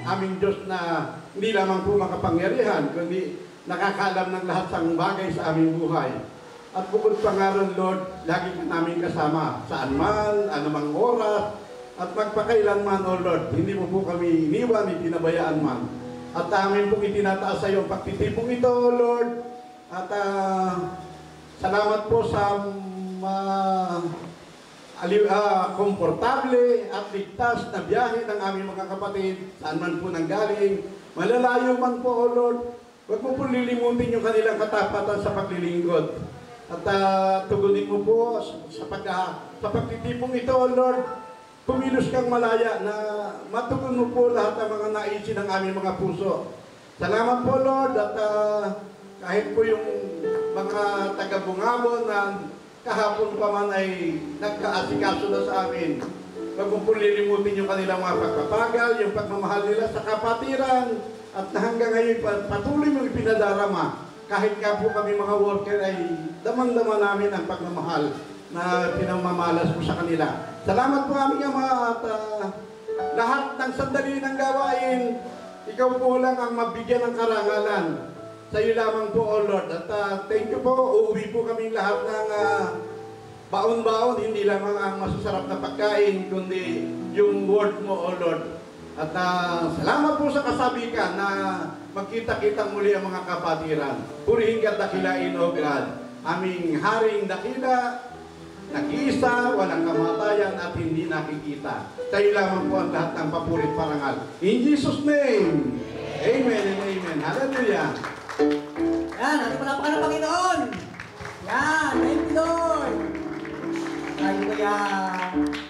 aming Diyos na hindi lamang po makapangyarihan, kundi nakakaalam ng lahat ng bagay sa aming buhay. At bukod pa nga ron, Lord, lagi ka namin kasama, saan man, anumang oras, at magpakailanman, O Lord, hindi mo po kami iniwan, itinabayaan man. At amin pong itinataas sa iyo ang pagtitipong ito, O Lord. At salamat po sa komportable at ligtas na biyahe ng aming mga kapatid, saan man po nanggaling, malalayo man po, O Lord. Huwag mo po lilimutin yung kanilang katapatan sa paglilingkod. At tugunin mo po sa pagtitipong ito, O Lord. Kumilos kang malaya na matugon mo po lahat ng mga naisin ng aming mga puso. Salamat po, Lord, at kahit po yung mga taga-Bungabon na kahapon pa man ay nagkaasikaso na sa amin, huwag mo po lilimutin yung kanilang mga pagpapagal, yung pagmamahal nila sa kapatiran, at hanggang ngayon patuloy mong ipinadarama. Kahit nga po kami mga worker ay damang-dama namin ang pagmamahal na pinamamalas mo sa kanila. Salamat po aming Ama at lahat ng sandali ng gawain, ikaw po lang ang mabigyan ng karangalan. Sa iyo lamang po, O Lord. At thank you po, uuwi po kaming lahat ng baon-baon, hindi lamang ang masasarap na pagkain, kundi yung word mo, O Lord. At salamat po sa kasabikan na magkita-kitang muli ang mga kapatiran. Purihin ka dakilain, O God. Aming haring dakila, nag-iisa, walang kamatayan at hindi nakikita. Tayo lamang po ang lahat ng papurit parangal. In Jesus' name, amen and amen. Hallelujah. Yan, ating palapakan ng Panginoon. Yan, thank you, Lord. Tayo kaya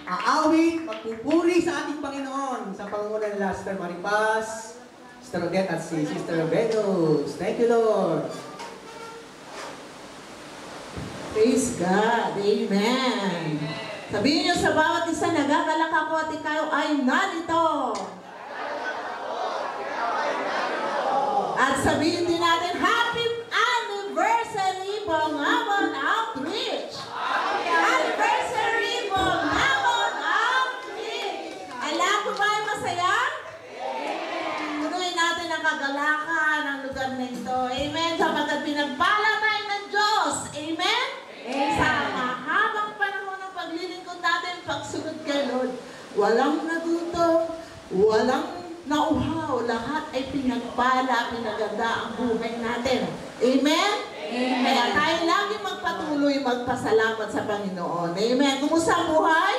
aawit, magpupuri sa ating Panginoon sa pangunguna nila Sister Maripaz, Sister Odette at si Sister Venus. Thank you, Lord. Praise God. Amen. Sabihin niyo sa bawat isa, nagagalak ako at ikaw ay narito. At sabihin din natin, Happy Anniversary Bungabon Outreach! Happy Anniversary Bungabon Outreach! Alam ko ba ay masaya? Tuloy natin ang kagalakan ng lugar na ito. Amen. Sapagkat pinagpala tayo ng Diyos. Amen? Sa mahabang panahon ng paglilingkod natin, pagsunod kay Lord, walang natuto, walang nauhaw, lahat ay pinagpala, pinaganda ang buhay natin. Amen? Amen. Kaya tayo lagi magpatuloy, magpasalamat sa Panginoon. Amen. Kumusta ang buhay?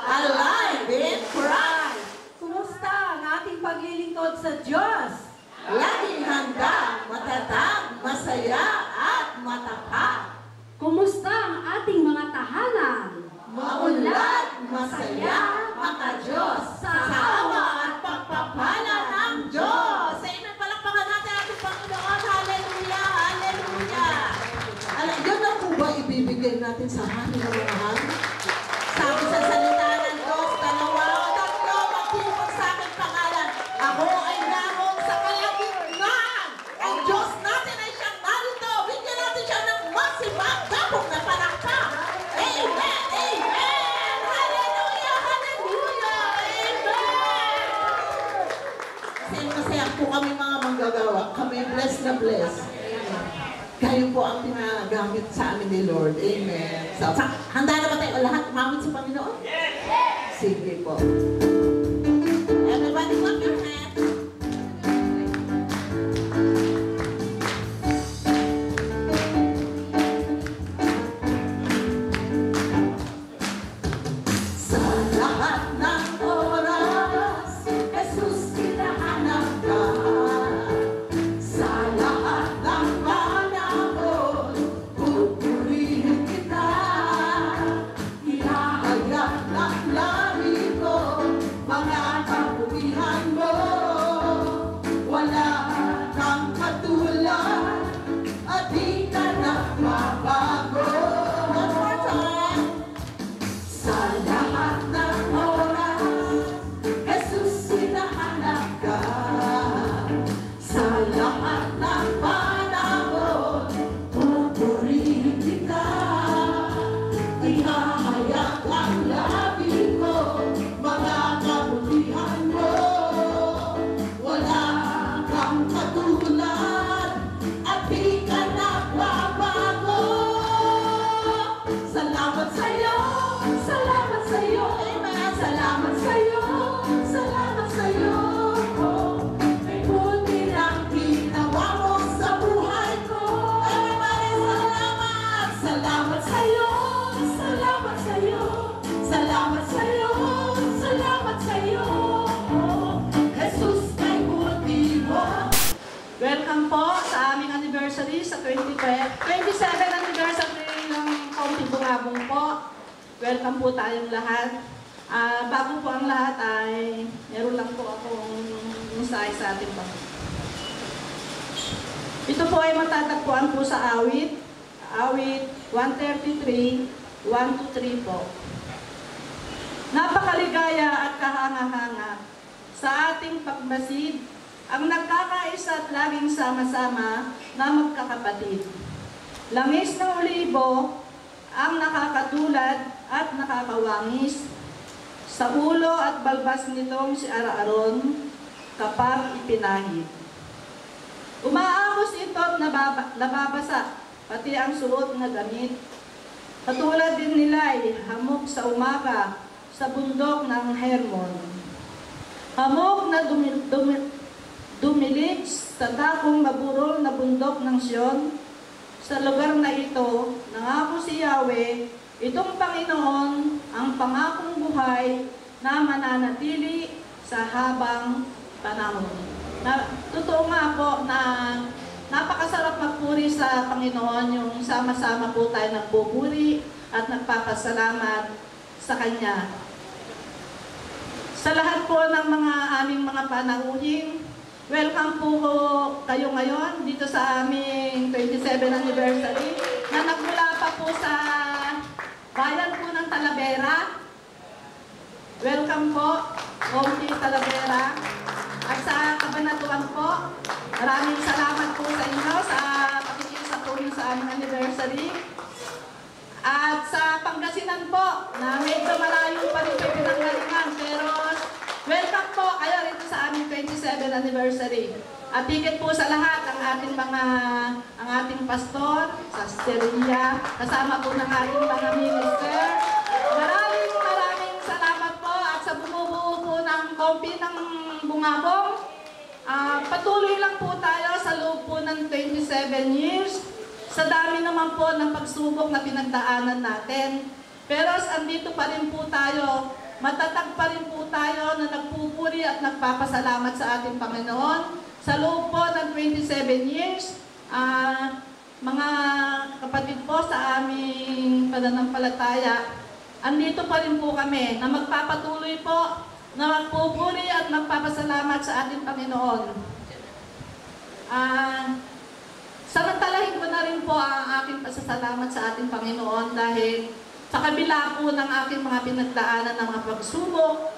Alive in Christ. Kumusta ang ating paglilingkod sa Diyos? Laging handa, matatag, masaya, at matapat. Kumusta ang ating mga tahanan? Maunlad, masaya, maka-Diyos, sa awa at pagpapala ng Diyos. Amen. Palakpakan natin ating Panginoon. Hallelujah, hallelujah. Alam, yun na po ba ibibigay natin sa ating mga mahal? Sabi sa salita ng Diyos, dalawa o tatlo, magtipon sa aking pangalan. Ako ay naroon sa kalagitnaan. Ang Diyos natin ay siyang narito. Bigyan natin siya ng masibang gapong na palakpak. Amen, amen. Hallelujah, hallelujah. Amen. Masaya po kami mga manggagawa. Kami blessed na blessed. Kayo po ang pinagamit sa amin ni Lord. Amen. So, handa na ba tayo lahat umamit sa Panginoon? Yes! Sige po. Everybody clap your hands. Sa lahat ng oras, Jesus hinahanap ka. Sa lahat ng panahon, pupurihin kita. Hinahayag ng labi ko anniversary, sa 27 anniversary ng Kaunti Bungabong po. Welcome po tayong lahat. Bago po ang lahat ay meron lang po akong mensahe sa ating Panginoon. Ito po ay matatagpuan po sa awit 133, 1-3 po. Napakaligaya at kahanga-hanga sa ating pagmasid ang nagkakaisa at laging sama-sama na magkakapatid. Langis ng olibo ang nakakatulad at nakakawangis sa ulo at balbas nitong si Aaron kapag ipinahid. Umaagos ito at nababasa, pati ang suot na damit. Katulad din nila ay hamog sa umaga sa bundok ng Hermon. Hamog na dumilig sa dakong maburol na bundok ng Sion. Sa lugar na ito, nangako si Yahweh, itong Panginoon ang pangakong buhay na mananatili sa habang panahon. Totoo nga po na napakasarap magpuri sa Panginoon, yung sama-sama po tayo nagpupuri at nagpapasalamat sa Kanya. Sa lahat po ng mga aming mga panauhin, welcome po kayo ngayon dito sa aming 27 anniversary na nagmula pa po sa bayan po ng Talavera. Welcome po, Kaunti Talavera. At sa Kabanatuan po, maraming salamat po sa inyo sa pakikiisa po sa aming anniversary. At sa Pangasinan po, na medyo malayo pa rin kayo pinanggalingan, pero welcome po kayo rito sa aming 27 anniversary. At higit po sa lahat, ang ating pastor, sa Steria, kasama po ng ating mga minister. Maraming salamat po at sa bumubuo po ng Kaunti ng Bungabong. Patuloy lang po tayo sa loob po ng 27 years. Sa dami naman po ng pagsubok na pinagdaanan natin. Pero andito pa rin po tayo, matatag pa rin po tayo na nagpupuri at nagpapasalamat sa ating Panginoon. Sa loob po ng 27 years, mga kapatid po sa aming pananampalataya, andito pa rin po kami na magpapatuloy po, na magpupuri at magpapasalamat sa ating Panginoon. Samantalahin ko na rin po ang aking pasasalamat sa ating Panginoon dahil sa kabila po ng aking mga pinagdaanan ng mga pagsubok,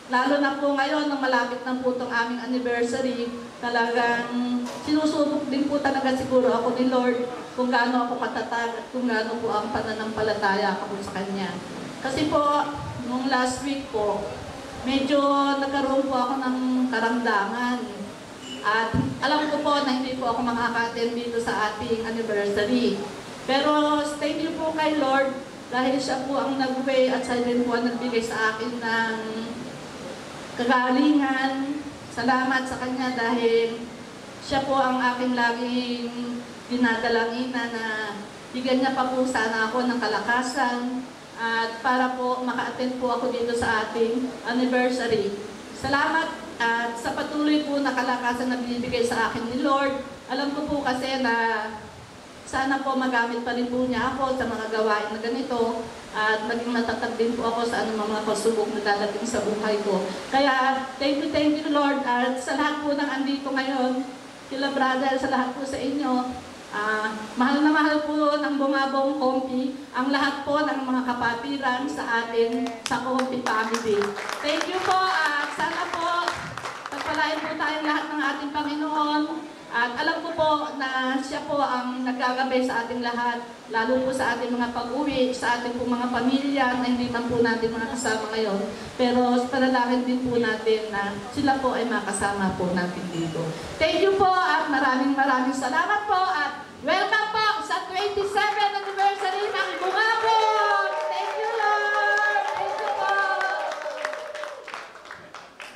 lalo na po ngayon nang malapit na po itong aming anniversary, talagang sinusubok din po talaga siguro ako ni Lord kung gaano ako katatag at kung gaano po ang pananampalataya ako sa Kanya. Kasi po, nung last week po, medyo nagkaroon po ako ng karamdaman. At alam ko po na hindi po ako makaka-attend dito sa ating anniversary. Pero thank you po kay Lord dahil siya po ang nag-way at siya rin po ang nagbigay sa akin ng kagalingan. Salamat sa Kanya dahil siya po ang aking laging dinadalanginan na bigyan niya pa po sana ako ng kalakasan at para po maka-attend po ako dito sa ating anniversary. Salamat at sa patuloy po na kalakasan na binibigay sa akin ni Lord. Alam ko po kasi na sana po magamit pa rin po niya ako sa mga gawain na ganito at maging matatag din po ako sa anumang mga pagsubok na dadating sa buhay ko. Kaya thank you Lord at sa lahat po ng andito ngayon, kila brother, sa lahat po sa inyo, mahal na mahal po ng Bungabong Kaunti ang lahat po ng mga kapatiran sa atin sa Kaunti family. Thank you po at sana po pagpalain po tayong lahat ng ating Panginoon. At alam ko po na siya po ang nagagabay sa ating lahat, lalo po sa ating mga pag-uwi, sa ating po mga pamilya na hindi man po natin mga kasama ngayon. Pero panalangin din po natin na sila po ay makasama po natin dito. Thank you po at maraming salamat po at welcome po sa 27th anniversary ng Bungabong! Thank you Lord! Thank you po!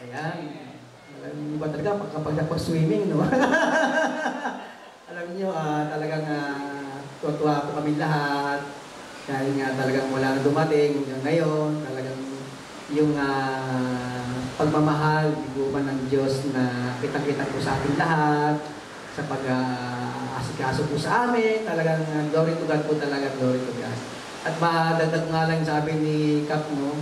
Ayan. Alam ba talaga kapag napag-swimming, no? Alam niyo, talagang tuwa po kami lahat. Dahil nga talagang wala na dumating hanggang ngayon. Talagang yung pagmamahal, iguman ng Diyos na kitang-kita po sa ating lahat. sa pag-asikaso po sa amin. Talagang glory to God po talaga, glory to God. At madagdag nga lang sabi ni Kap, no,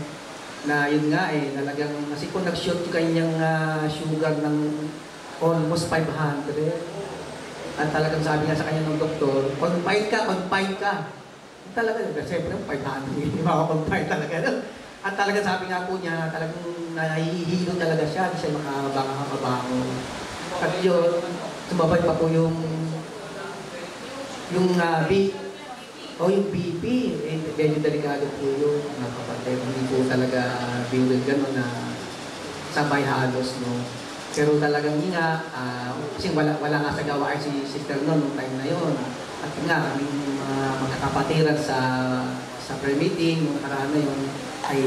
na yun nga talagang, kasi kung nag-shoot yung kanyang sugar ng almost 500, at talagang sabi nga sa kanya ng doktor, confine ka. Talaga, siyempre, 500, hindi makapag-confine talaga. At talagang sabi nga po niya, talagang nahihilo talaga siya, hindi siya makabanga. At yun, sumabay pa po yung yung BP, medyo delikado po yun, mga kapatid. Hindi po talaga bilog gano'n na sabay halos, no. Pero talagang nga, kasi wala nga sa gawain si Sister noon nung time na yun. At nga, kaming mga kapatiran sa prayer meeting, nung nakaraan na yun, ay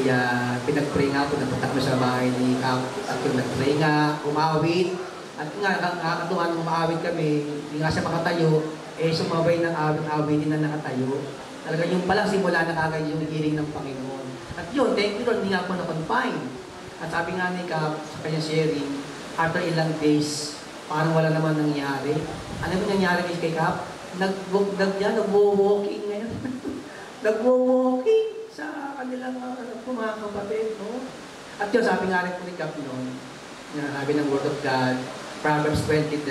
pinag-pray nga po, napunta kami sa bahay ni Kap, at yung nag-pray nga, umawit. At nga, nakakatuwa nung umawit kami, hindi nga siya makatayo, sumabay ng awitin na nakatayo. Talaga yung palang simula na kagad yung healing ng Panginoon. At yun, thank you Lord, hindi nga ako na-confine. At sabi nga ni Kap, sa kanyang sharing, after ilang days, parang wala naman nangyari. Ano yung nangyari kay Kap? Nag-walking ngayon. Nag-walking sa kanilang mga kapatid, no? At yun, sabi nga rin po ni Kap noon, sabi ng Word of God, Proverbs 20:30,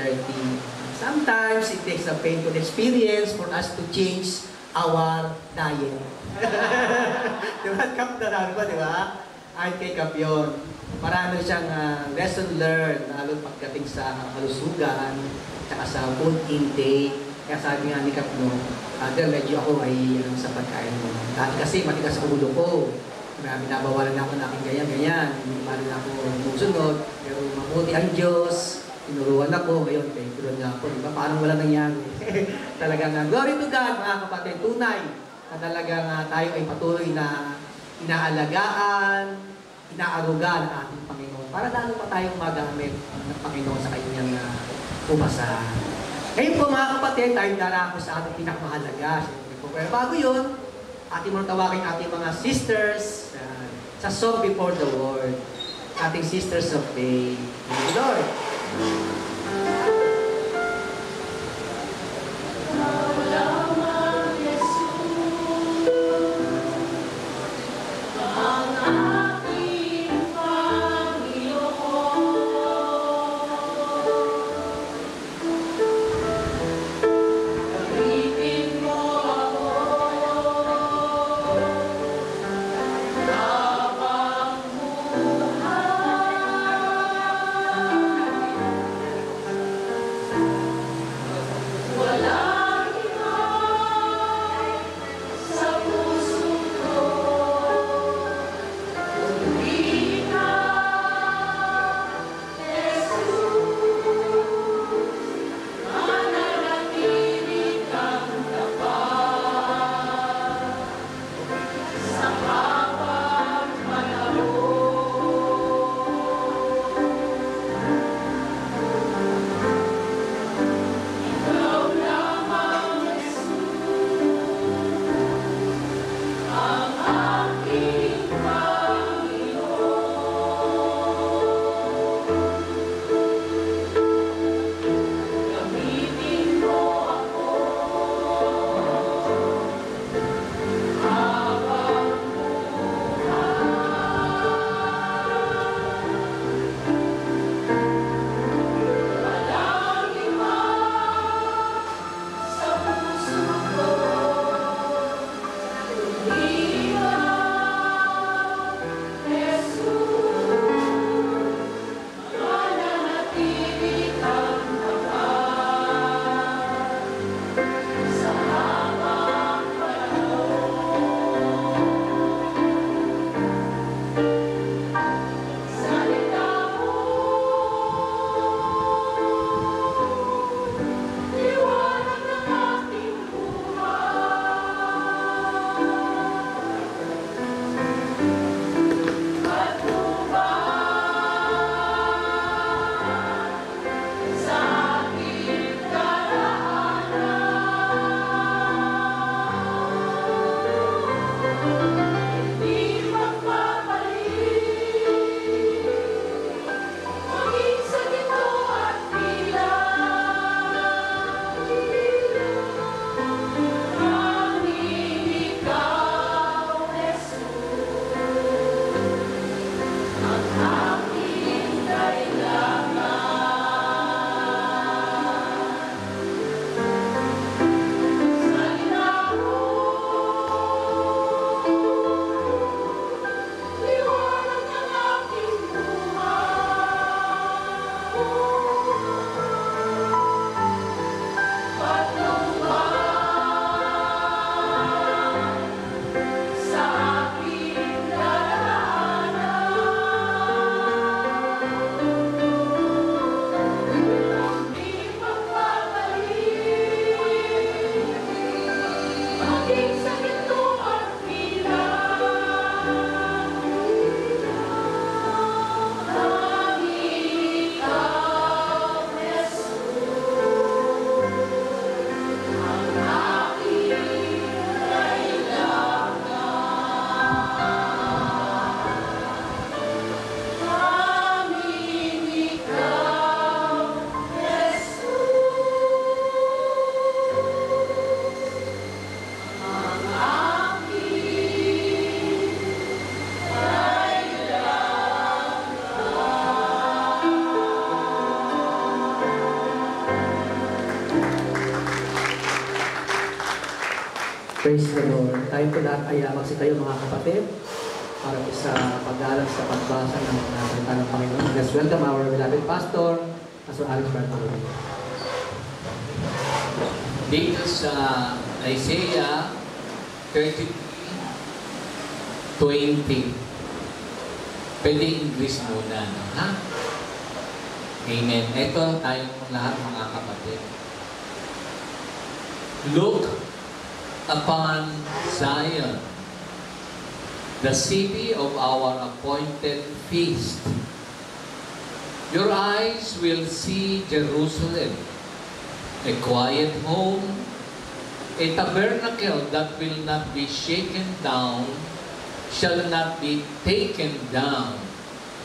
sometimes it takes a painful experience for us to change our diet. Diba? Kap na sabi ba, diba? Ay kay Kap yun. Marami siyang lesson learned, lalo pagdating sa kalusugan, tsaka sa food intake. Kaya sabi nga ni Kap, no, medyo ako ay sa pagkain mo. Dati kasi matigas ang ulo ko. Binabawalan na ako na aking ganyan. Hindi na ako musunod. Pero mabuti ang Diyos. Tinuruan ako. Ngayon, thankful nga ako. Diba? Paano wala nangyari? Talagang glory to God, mga kapatid. Tunay na talagang tayo ay patuloy na inaalagaan, inaaruga ng ating Panginoon. Para lalo pa tayong magamit ng Panginoon sa kanyang umasahan. Ngayon po mga kapatid, tayo darako sa ating pinakamahalaga. Pero bago yun, ating mga tawagin ating mga sisters sa Song Before the Lord. Ating sisters of faith. Thank you, Lord. Praise the Lord. Tayo po lahat ay magsitayo mga kapatid para po sa pag-aaral sa pagbasa ng salita ng Panginoon. Let's welcome our beloved pastor, Pastor Alex Bartolome. Dito sa Isaiah 33:20. Pwede English muna, no? Ha? Amen. Ito tayong lahat mga kapatid. Look upon Zion, the city of our appointed feast. Your eyes will see Jerusalem, a quiet home, a tabernacle that will not be shaken down, shall not be taken down.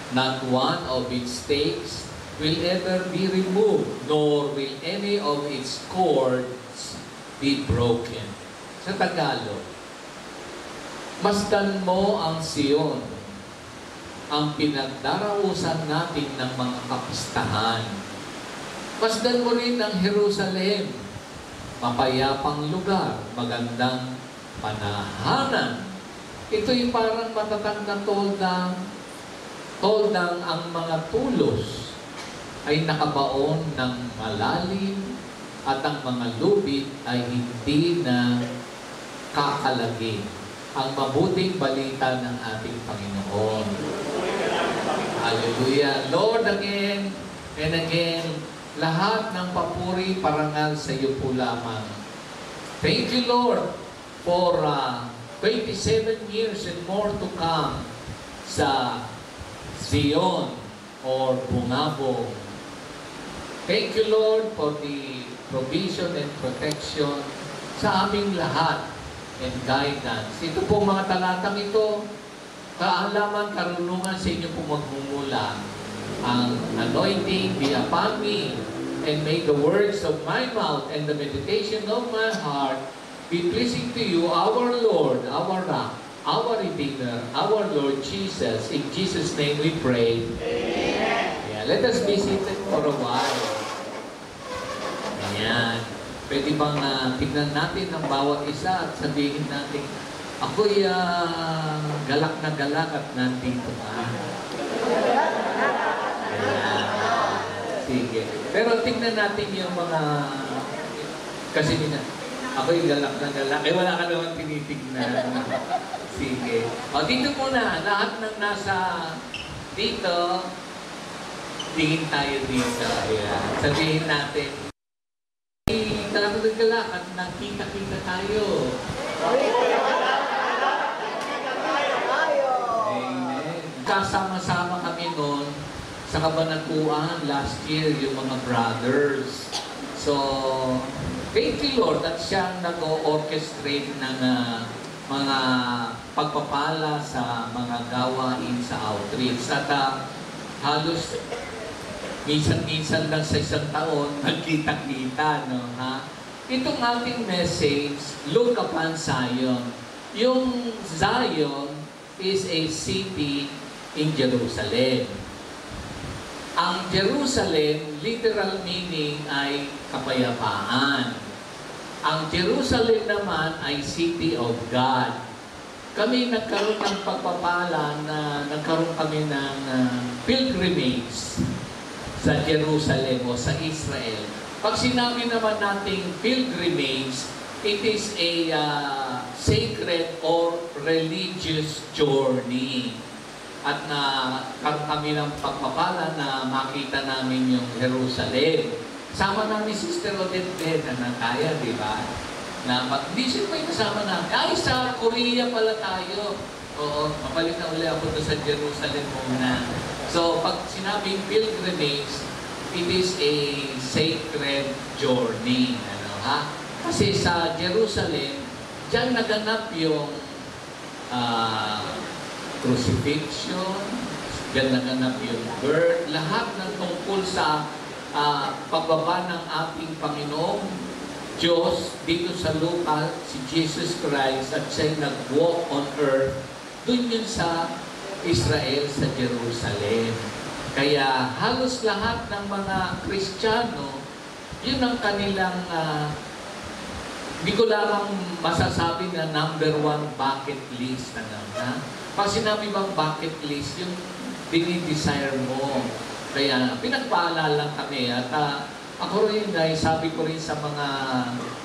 Not one of its stakes will ever be removed, nor will any of its cords be broken. Sa Tagalog, masdan mo ang Sion, ang pinagdarausan natin ng mga kapistahan. Masdan mo rin ang Jerusalem, mapayapang lugar, magandang panahanan. Ito'y parang matatag na toldang ang mga tulos ay nakabaon ng malalim at ang mga lubid ay hindi na kakalagin. Ang mabuting balita ng ating Panginoon. Hallelujah. Lord, again and again, lahat ng papuri parangal sa iyo po lamang. Thank you, Lord, for 27 years and more to come sa Zion or Bungabong. Thank you, Lord, for the provision and protection sa aming lahat and guidance. Ito po mga talatang ito, kaalaman, karunungan sa inyo po magmumula. Ang anointing be upon me, and may the words of my mouth and the meditation of my heart be pleasing to you, our Lord, our rock, our Redeemer, our Lord Jesus. In Jesus' name we pray. Amen. Yeah, let us be seated for a while. Ayan. Pwede bang tignan natin ang bawat isa at sabihin natin, ako'y galak na galak at nandito ka. Ayan. Sige. Pero tignan natin yung mga, kasi ako'y galak na galak. Eh, wala ka naman tinitignan. Sige. O, dito muna. Lahat ng nasa dito, tingin tayo dito. Ayan. Sabihin natin, galak at nakita-kita tayo. Amen. Kasama-sama kami noon sa Kabanatuan last year, yung mga brothers. So, thank you, Lord, at siyang nag-orchestrate ng mga pagpapala sa mga gawain sa outreach. At halos minsan-minsan lang sa isang taon, nagkita-kita, no? Ha? Itong ating message, look upon Zion. Yung Zion is a city in Jerusalem. Ang Jerusalem, literal meaning ay kapayapaan. Ang Jerusalem naman ay city of God. Kami nagkaroon ng pagpapala na nagkaroon kami ng pilgrimage sa Jerusalem o sa Israel. Pag sinabi naman nating pilgrimage, it is a sacred or religious journey. At karoon kami ng pagpapala na makita namin yung Jerusalem. Sama namin Sister Odette na kaya, di ba? Na hindi siya may kasama namin. Ay, sa Korea pala tayo. Oo, mabalik na uli ako doon sa Jerusalem muna. So, pag sinabing pilgrimage, it is a sacred journey. Ano, ha? Kasi sa Jerusalem, diyan naganap yung crucifixion, diyan naganap yung birth, lahat ng tungkol sa pagbaba ng ating Panginoong Diyos dito sa lupa, si Jesus Christ, at siya'y nag-walk on earth, dun yun sa Israel, sa Jerusalem. Kaya halos lahat ng mga Kristiyano, yun ang kanilang Hindi ko lamang masasabi na number 1 bucket list na lang. Ha? Pag sinabi bang bucket list, yung dinidesire mo. Kaya pinagpaalala kami at ako rin guys, sabi ko rin sa mga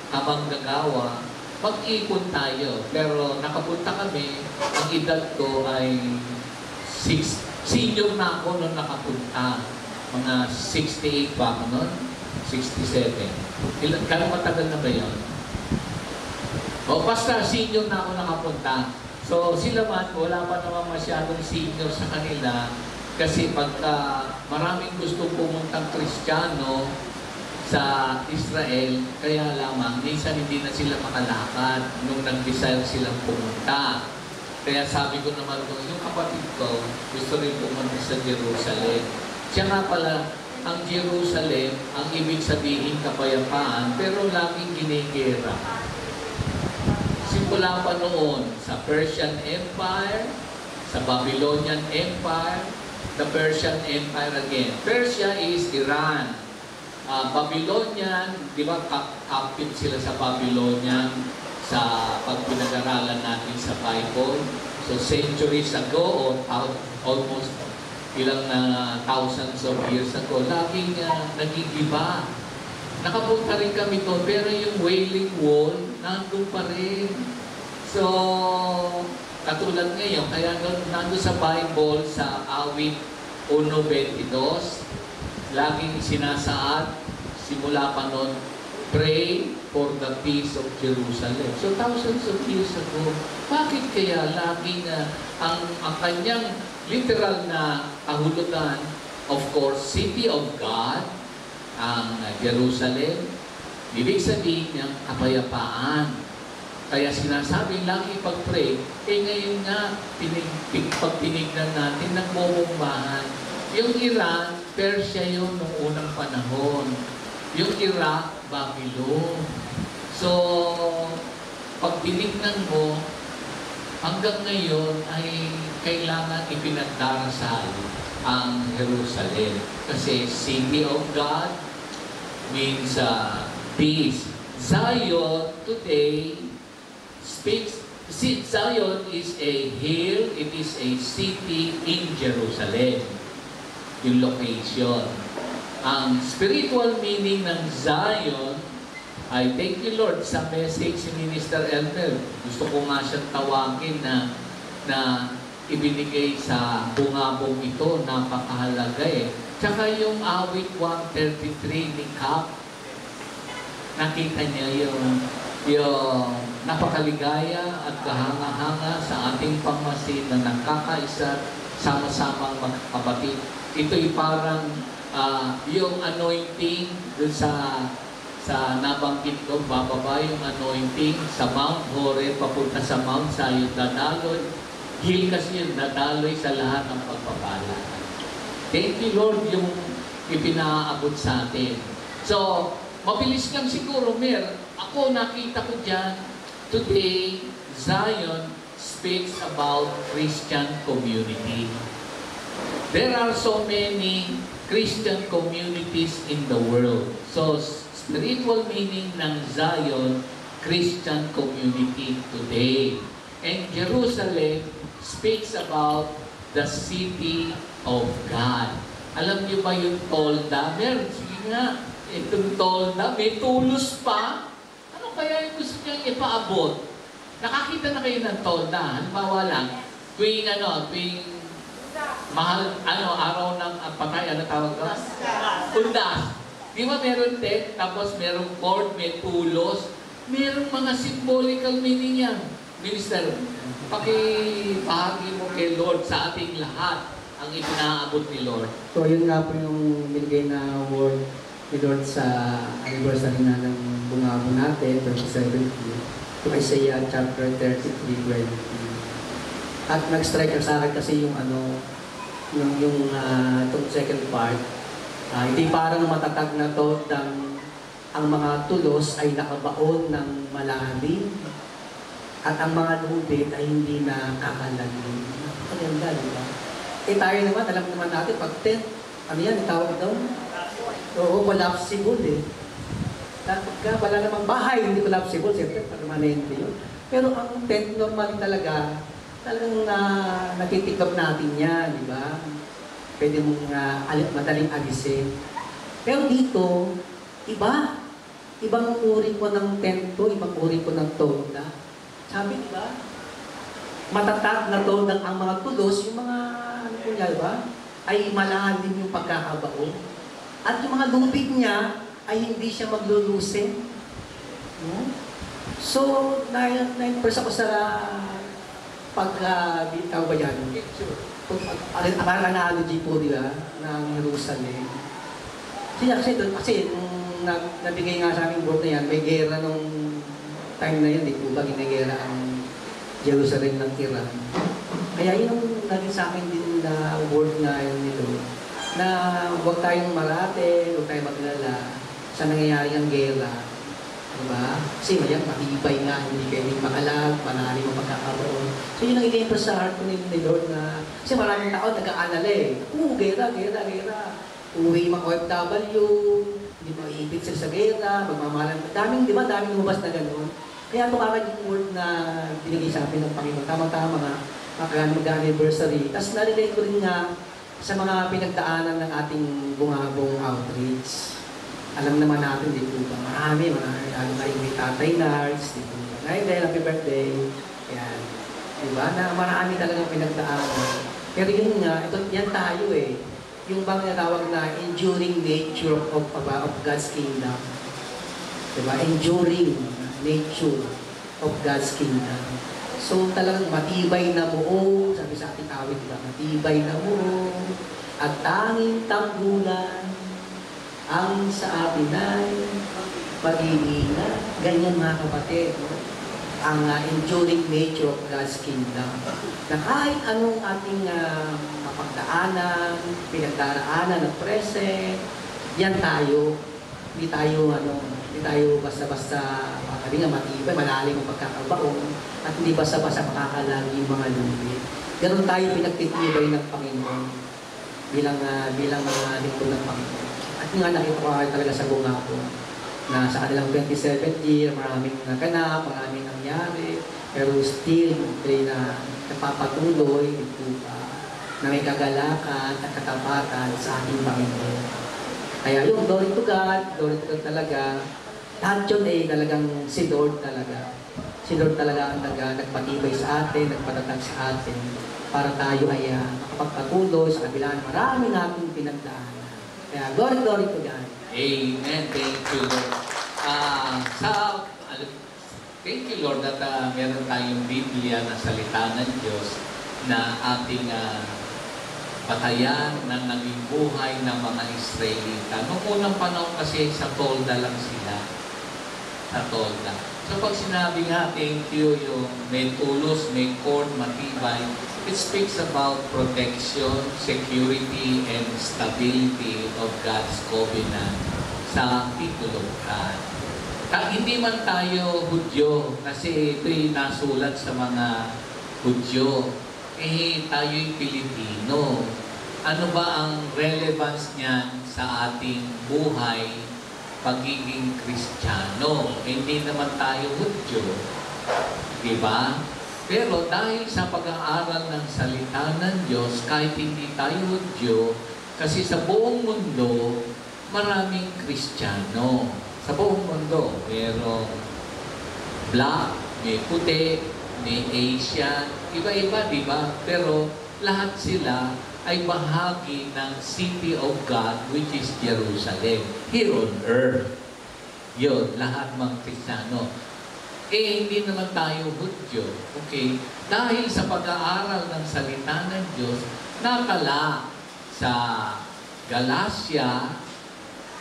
kamanggagawa, mag-ipon tayo. Pero nakapunta kami, ang edad ko ay senior na ako nung nakapunta. Mga 68 pa ako nun, 67. Kano matagal na ba yun? O basta senior na ako nakapunta. So sila man, wala pa naman masyadong senior sa kanila kasi pagka maraming gusto pumuntang Kristiyano sa Israel, kaya lamang minsan hindi na sila makalakad nung nag-desire silang pumunta. Kaya sabi ko naman kung yung kapatid ko gusto rin pumunta sa Jerusalem. Siya nga pala, ang Jerusalem, ang ibig sabihin kapayapaan, pero laging ginigera. Simula pa noon sa Persian Empire, sa Babylonian Empire, the Persian Empire again. Persia is Iran. Babylonian, di ba captive sila sa Babylonian sa pagpinag-aralan natin sa Bible. So centuries ago or almost ilang thousands of years ago, laging nagigiba. Nakapunta rin kami doon, pero yung Wailing Wall, nandun pa rin. So, katulad ngayon, kaya nandun sa Bible, sa Awit 1:22, laging sinasaad, simula pa noon, pray for the peace of Jerusalem. So, thousands of years ago, bakit kaya laging ang kanyang literal na kahulugan, of course, city of God, ang Jerusalem, ibig sabihin niyang kapayapaan. Kaya sinasabing lagi pag-pray, ngayon nga, pag tinignan natin, nagmumumbahan. Yung Iran, Persia yun noong unang panahon. Yung Iraq, Babylon. So, pag tinignan mo, hanggang ngayon ay kailangan ipinagdarasal ang Jerusalem. Kasi City of God means peace. Zion today speaks, Zion is a hill, it is a city in Jerusalem. Yung location. Ang spiritual meaning ng Zion ay, thank you Lord, sa message si Minister Elmer. Gusto ko nga siyang tawagin na ibinigay sa bungabong ito, napakahalaga eh. Tsaka yung awit 133 ni Cap, nakita niya yung napakaligaya at kahanga-hanga sa ating pamasin na nakakaisa, sama-samang magkakapatid. Ito'y parang yung anointing dun sa nabanggit ko, bababa yung anointing sa Mount Horeb, papunta sa Mount Zion, dadaloy. Hill kasi yun, dadaloy sa lahat ng pagpapala. Thank you Lord yung ipinaabot sa atin. So, mabilis lang siguro, ako nakita ko dyan, today, Zion speaks about Christian community. There are so many Christian communities in the world. So, spiritual meaning ng Zion, Christian community today. And Jerusalem speaks about the city of God. Alam niyo ba yung tolda? Sige nga, itong tolda, may tulos pa. Ano kaya yung gusto niyang ipaabot? Nakakita na kayo ng tolda. Halimbawa lang, tuwing mahal, araw ng patay, ano tawag ko? Undas. Di ba meron tent, tapos merong cord, may tulos, merong mga symbolical meaning yan. Minister, pakibahagi mo kay Lord sa ating lahat ang ipinaabot ni Lord. So yun nga po yung binigay na word ni Lord sa anniversary na ng bungabo natin, 2017, to Isaiah chapter 33:20. At nag-strike sa akin kasi yung itong second part, hindi parang matatag na to ang mga tulos ay nakabaon ng malalim at ang mga lubid ay hindi na kakalalim. Maganda, di ba? Tayo naman, alam naman natin, pag tent, ano yan, tawag daw? Oo, collapsible eh. pagka wala namang bahay, hindi collapsible, siyempre, permanente yun. Pero ang tent normally talagang natitiklop natin yan, di ba? Pwede mong madaling alisin. Pero dito, iba. Ibang uri ko ng tent to, ibang uri ko ng tolda. Sabi, di ba? Matatag na tolda ang mga tulos, yung mga, ano po niya, di ba? Ay malalim yung pagkakabaon. At yung mga lubid niya, ay hindi siya maglulusin. No? So, na-impress ako sa pag-bitaw ba yan? Parang analogy po, di ba? Ng Jerusalem. Kasi nung nabigay nga sa aming board na yan, may gera nung time na yun, di po ba ginagera ang Jerusalem ng Iran. Kaya yun ang naging sa akin din na word na yun nilo, na huwag tayong marate, huwag tayong maglala sa nangyayari ang gera. Diba? Kasi mayan, matibay nga, hindi pwedeng makalag, malalim ang pagkakaroon. So yun ang ini-impress sa heart ko ni Lord na, kasi maraming tao nag-aalala eh. Gera. Uwi mga OFW, hindi maiipit sila sa gera, magmamahalan. Daming lumabas na gano'n. Kaya tumakan yung word na binigay sa akin ng Panginoon. Tama-tama nga, mag-anniversary. Tapos nalilay ko rin nga sa mga pinagdaanan ng ating bungabong outreach. Alam naman natin, di po ba? Marami. Lalo na yung may Tatay Lars, di po ba? Happy birthday. Yan. Diba? Na marami talagang pinagdaanan. Pero yun nga, yan tayo eh. Yung bang natawag na enduring nature of God's kingdom. Diba? Enduring nature of God's kingdom. So talagang matibay na buo, sabi sa ating awit, diba? Matibay na buo, at tanging tanggulan ang sa atin ay pag-iingat. Ganyan mga kapatid, no? Ang enduring nature of God's kingdom. Na kahit anong ating mapagdaanan, pinagdaraanan ng present, yan tayo. Hindi tayo basta-basta sabi nga matibay, malalim ang pagkakabaon, at hindi basta-basta makakalagi yung mga lubid. Ganon tayo pinagtitibay ng Panginoon bilang mga lingkod ng Panginoon. At nga nakita ko talaga sa bunga ko na sa kanilang 27th year, maraming naganap, maraming nangyari, pero still, na napapatuloy na may kagalakan at katapatan sa ating Panginoon. Kaya yung glory to God talaga, lahat yun eh talagang si Lord talaga. Si Lord talaga ang nagpatibay sa atin, nagpatatag sa atin, para tayo ay makapagpatuloy sa kabila ng marami nating pinagdaanan. Kaya glory to God. Amen. Thank you, Lord. Thank you, Lord, that meron tayong Biblia na salita ng Diyos na ating batayan ng naging buhay ng mga Israelita. Noong unang panahon kasi sa tolda lang sila. Sa tolda. So pag sinabi nga, thank you, yung may tulos, may cord, matibay, it speaks about protection, security, and stability of God's covenant sa people of God. Hindi man tayo Hudyo, kasi ito'y nasulat sa mga Hudyo, tayo'y Pilipino. Ano ba ang relevance niyan sa ating buhay, pagiging Kristiyano? Hindi naman tayo Hudyo. Diba? Pero dahil sa pag-aaral ng salita ng Diyos, kahit hindi tayo Hudyo, kasi sa buong mundo, maraming Kristiyano. Sa buong mundo, merong black, may puti, may Asian, iba-iba, di ba? Pero lahat sila ay bahagi ng City of God, which is Jerusalem, here on earth. Yun, lahat mga Kristiyano. Hindi naman tayo Hudyo. Okay? Dahil sa pag-aaral ng salita ng Diyos, natala sa Galacia.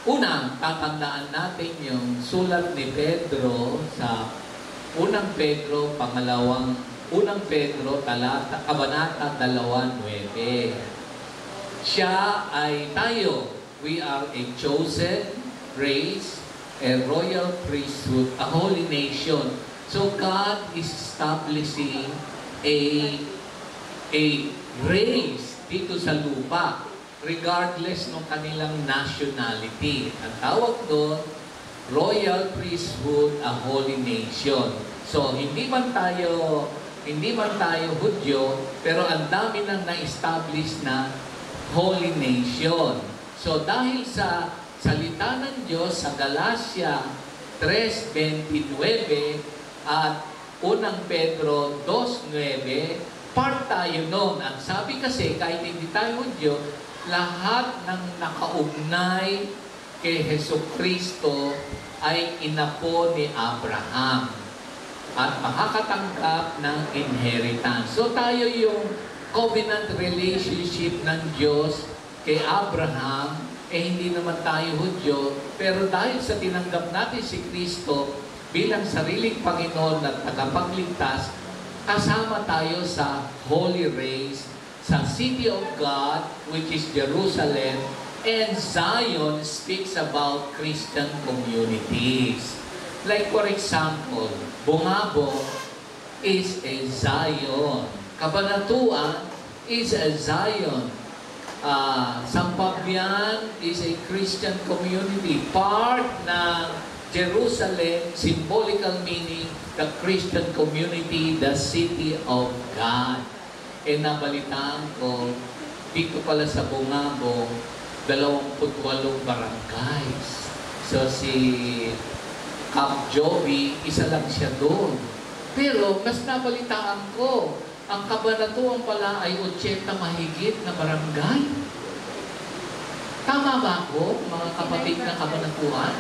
Unang, tatandaan natin yung sulat ni Pedro sa Unang Pedro, Unang Pedro, Kabanata 2:9. Siya ay tayo. We are a chosen race, a royal priesthood, a holy nation. So God is establishing a race dito sa lupa, regardless ng kanilang nationality. Ang tawag doon, royal priesthood, a holy nation. So, hindi man tayo Hudyo, pero ang dami nang na-establish na holy nation. So, dahil sa salita ng Diyos sa Galacia 3:29 at 1 Pedro 2:9, part tayo noon. Ang sabi kasi, kahit hindi tayo Hudyo, lahat ng nakaugnay kay Jesucristo ay inapo ni Abraham at makakatanggap ng inheritance. So tayo yung covenant relationship ng Diyos kay Abraham, hindi naman tayo Hudyo, pero dahil sa tinanggap natin si Kristo bilang sariling Panginoon at tagapagligtas, kasama tayo sa holy race, sa city of God, which is Jerusalem, and Zion speaks about Christian communities. Like for example, Bungabong is a Zion. Cabanatuan is a Zion. Sampabian is a Christian community. Part ng Jerusalem, symbolical meaning, the Christian community, the city of God. E nabalitaan ko, dito pala sa Bungabong, 28 barangays. So si Camp Joby, isa lang siya doon. Pero mas nabalitaan ko, ang Cabanatuan pala ay 80 mahigit na barangay. Tama ba ako, mga kapatid na Cabanatuan?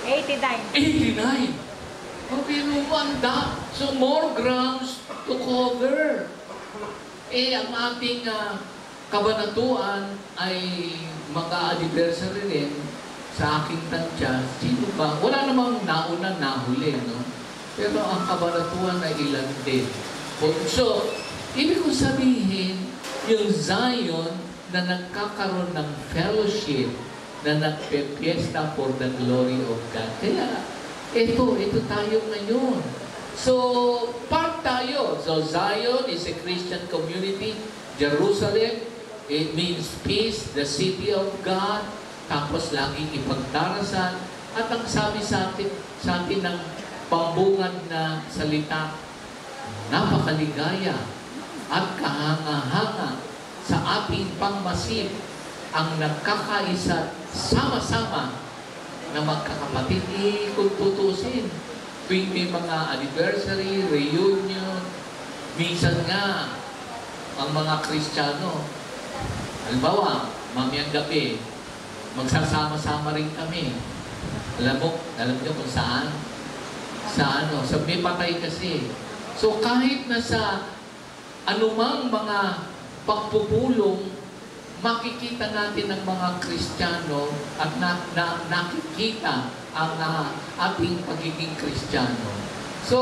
89. Pero wanda. So more grounds to cover. Ang ating Cabanatuan ay mag-a-anniversary rin. Sa aking tansya, sino ba? Wala namang nauna nahuli, no? Pero ang Cabanatuan ay ilan din. So, ibig kong sabihin, yung Zion na nagkakaroon ng fellowship, na nagpe-fiesta for the glory of God. Kaya, ito tayo ngayon. So, part tayo. So, Zion is a Christian community. Jerusalem, it means peace, the city of God. Tapos laging ipagdarasan. At ang sabi sa atin ng pambungad na salita, napakaligaya at kahanga-hanga sa ating pangmasid ang nagkakaisa sama-sama na magkakapatid. Kung tutusin, tuwing may mga anniversary, reunion, minsan nga, ang mga Kristiyano, halimbawa, mamayang gabi, magsasama-sama rin kami. Alam niyo kung saan? Sa may patay kasi. So kahit na sa anumang mga pagpupulong, makikita natin ang mga Kristiyano at nakikita ang ating pagiging Kristiyano. So,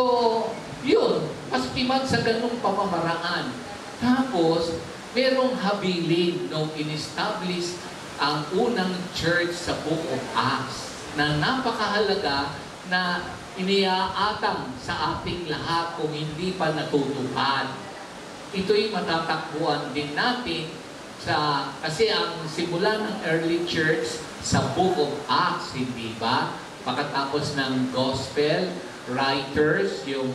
yun, pastiman sa ganung pamamaraan. Tapos, merong habilin nung in-establish ang unang church sa Book of Acts na napakahalaga na iniaatang sa ating lahat kung hindi pa natutupad. Ito'y matatakbuhan din natin kasi ang simula ng early church sa Book of Acts, hindi ba? Pagkatapos ng gospel writers, yung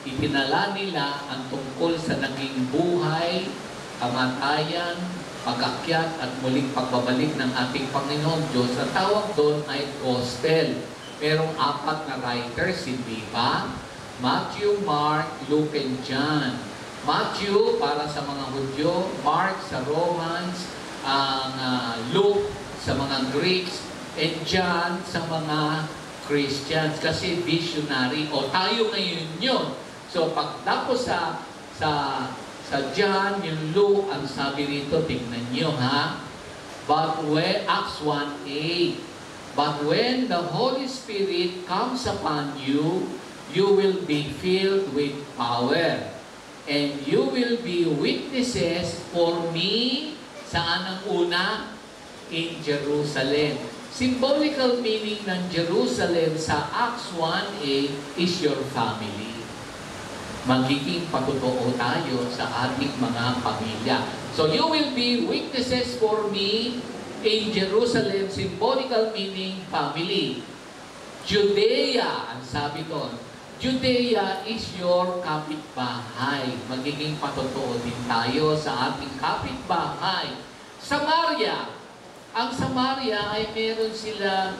itinala nila ang tungkol sa naging buhay, kamatayan, pag-akyat at muling pagbabalik ng ating Panginoon Diyos. Ang tawag doon ay gospel. Merong 4 na writers, hindi ba? Matthew, Mark, Luke, and John. Matthew para sa mga Hudyo, Mark sa Romans, Luke sa mga Greeks, and John sa mga Christians. Kasi visionary. O tayo ngayon yun. So pagtapos sa John, yung Luke, ang sabi rito, tingnan nyo ha. But when, Acts 1:8, but when the Holy Spirit comes upon you, you will be filled with power. And you will be witnesses for me. Saan ang una? In Jerusalem. Symbolical meaning ng Jerusalem sa Acts 1:8 is your family. Magiging patotoo tayo sa ating mga pamilya. So you will be witnesses for me in Jerusalem, symbolical meaning family. Judea, ang sabi doon, Judea is your kapitbahay. Magiging patotoo din tayo sa ating kapitbahay. Samaria. Ang Samaria ay meron sila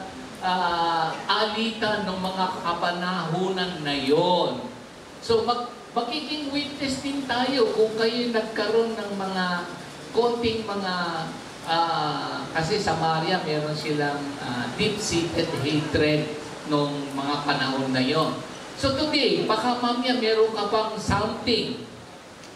alitan ng mga kapanahunan na yon. So magiging witness din tayo kung kayo nagkaroon ng mga konting mga kasi Samaria meron silang deep-seated hatred nung mga panahon na yon. So today, baka mamaya meron ka pang something,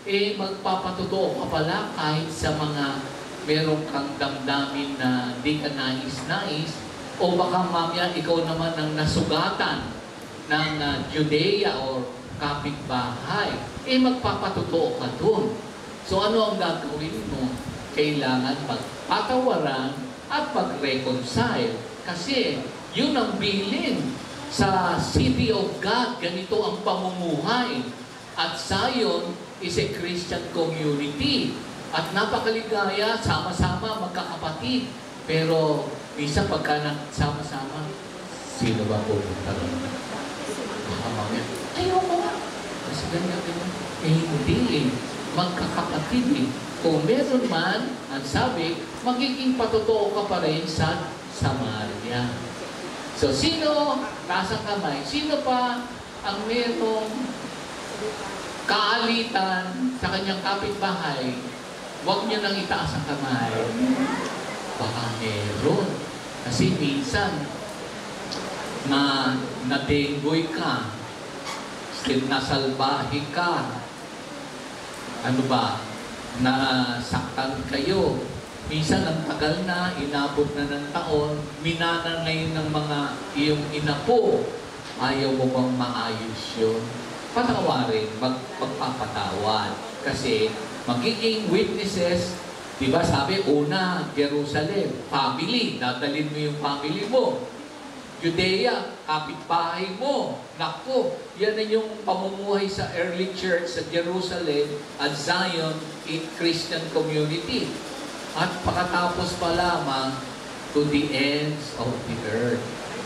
magpapatotoo ka pala kahit sa mga meron kang damdamin na di ka nais-nais, o baka mamaya ikaw naman ang nasugatan ng Judea or kapitbahay, magpapatotoo ka dun. So ano ang gagawin mo? Kailangan magpatawaran at mag-reconcile. Kasi yun ang bilin sa City of God. Ganito ang pamumuhay. At Zion is a Christian community. At napakaligaya, sama-sama, magkakapatid. Pero minsan pagka sama-sama, sino ba pupunta rin? Mamaya, ayoko nga. Kasi ganyan. Hindi magkakapatid. Kung meron man, ang sabi, magiging patotoo ka pa rin sa Samaria. So, sino, taas ang kamay, sino pa ang merong kaalitan sa kanyang kapitbahay? Huwag niyo nang itaas ang kamay. Baka meron. Kasi minsan, nadenggoy ka, nasalbahe ka, ano ba, nasaktan kayo. Minsan ang tagal na, inabot na ng taon, minana ngayon ng mga iyong inapo. Ayaw mo bang maayos yun? Patawarin, magpapatawad. Kasi magiging witnesses, di ba sabi, una, Jerusalem, family, dadalhin mo yung family mo. Judea, kapitbahay mo. Naku, yan na yung pamumuhay sa early church sa Jerusalem at Zion in Christian community. At pagkatapos pa lamang to the ends of the earth.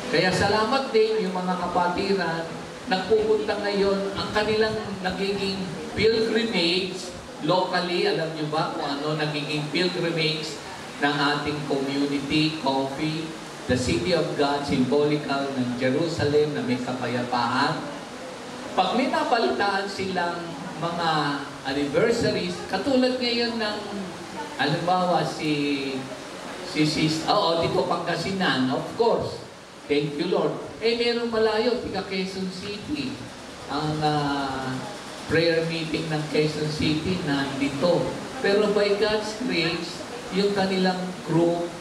Kaya salamat din yung mga kapatiran nagpupunta ngayon ang kanilang nagiging pilgrimage locally. Alam nyo ba kung ano nagiging pilgrimage ng ating community, coffee, the City of God, symbolical ng Jerusalem na may kapayapaan. Pag may napalitaan silang mga anniversaries, katulad ngayon ng halimbawa dito Pangasinan, of course. Thank you, Lord. Meron malayo, tika Quezon City. Ang prayer meeting ng Quezon City nandito. Pero by God's grace, yung kanilang group,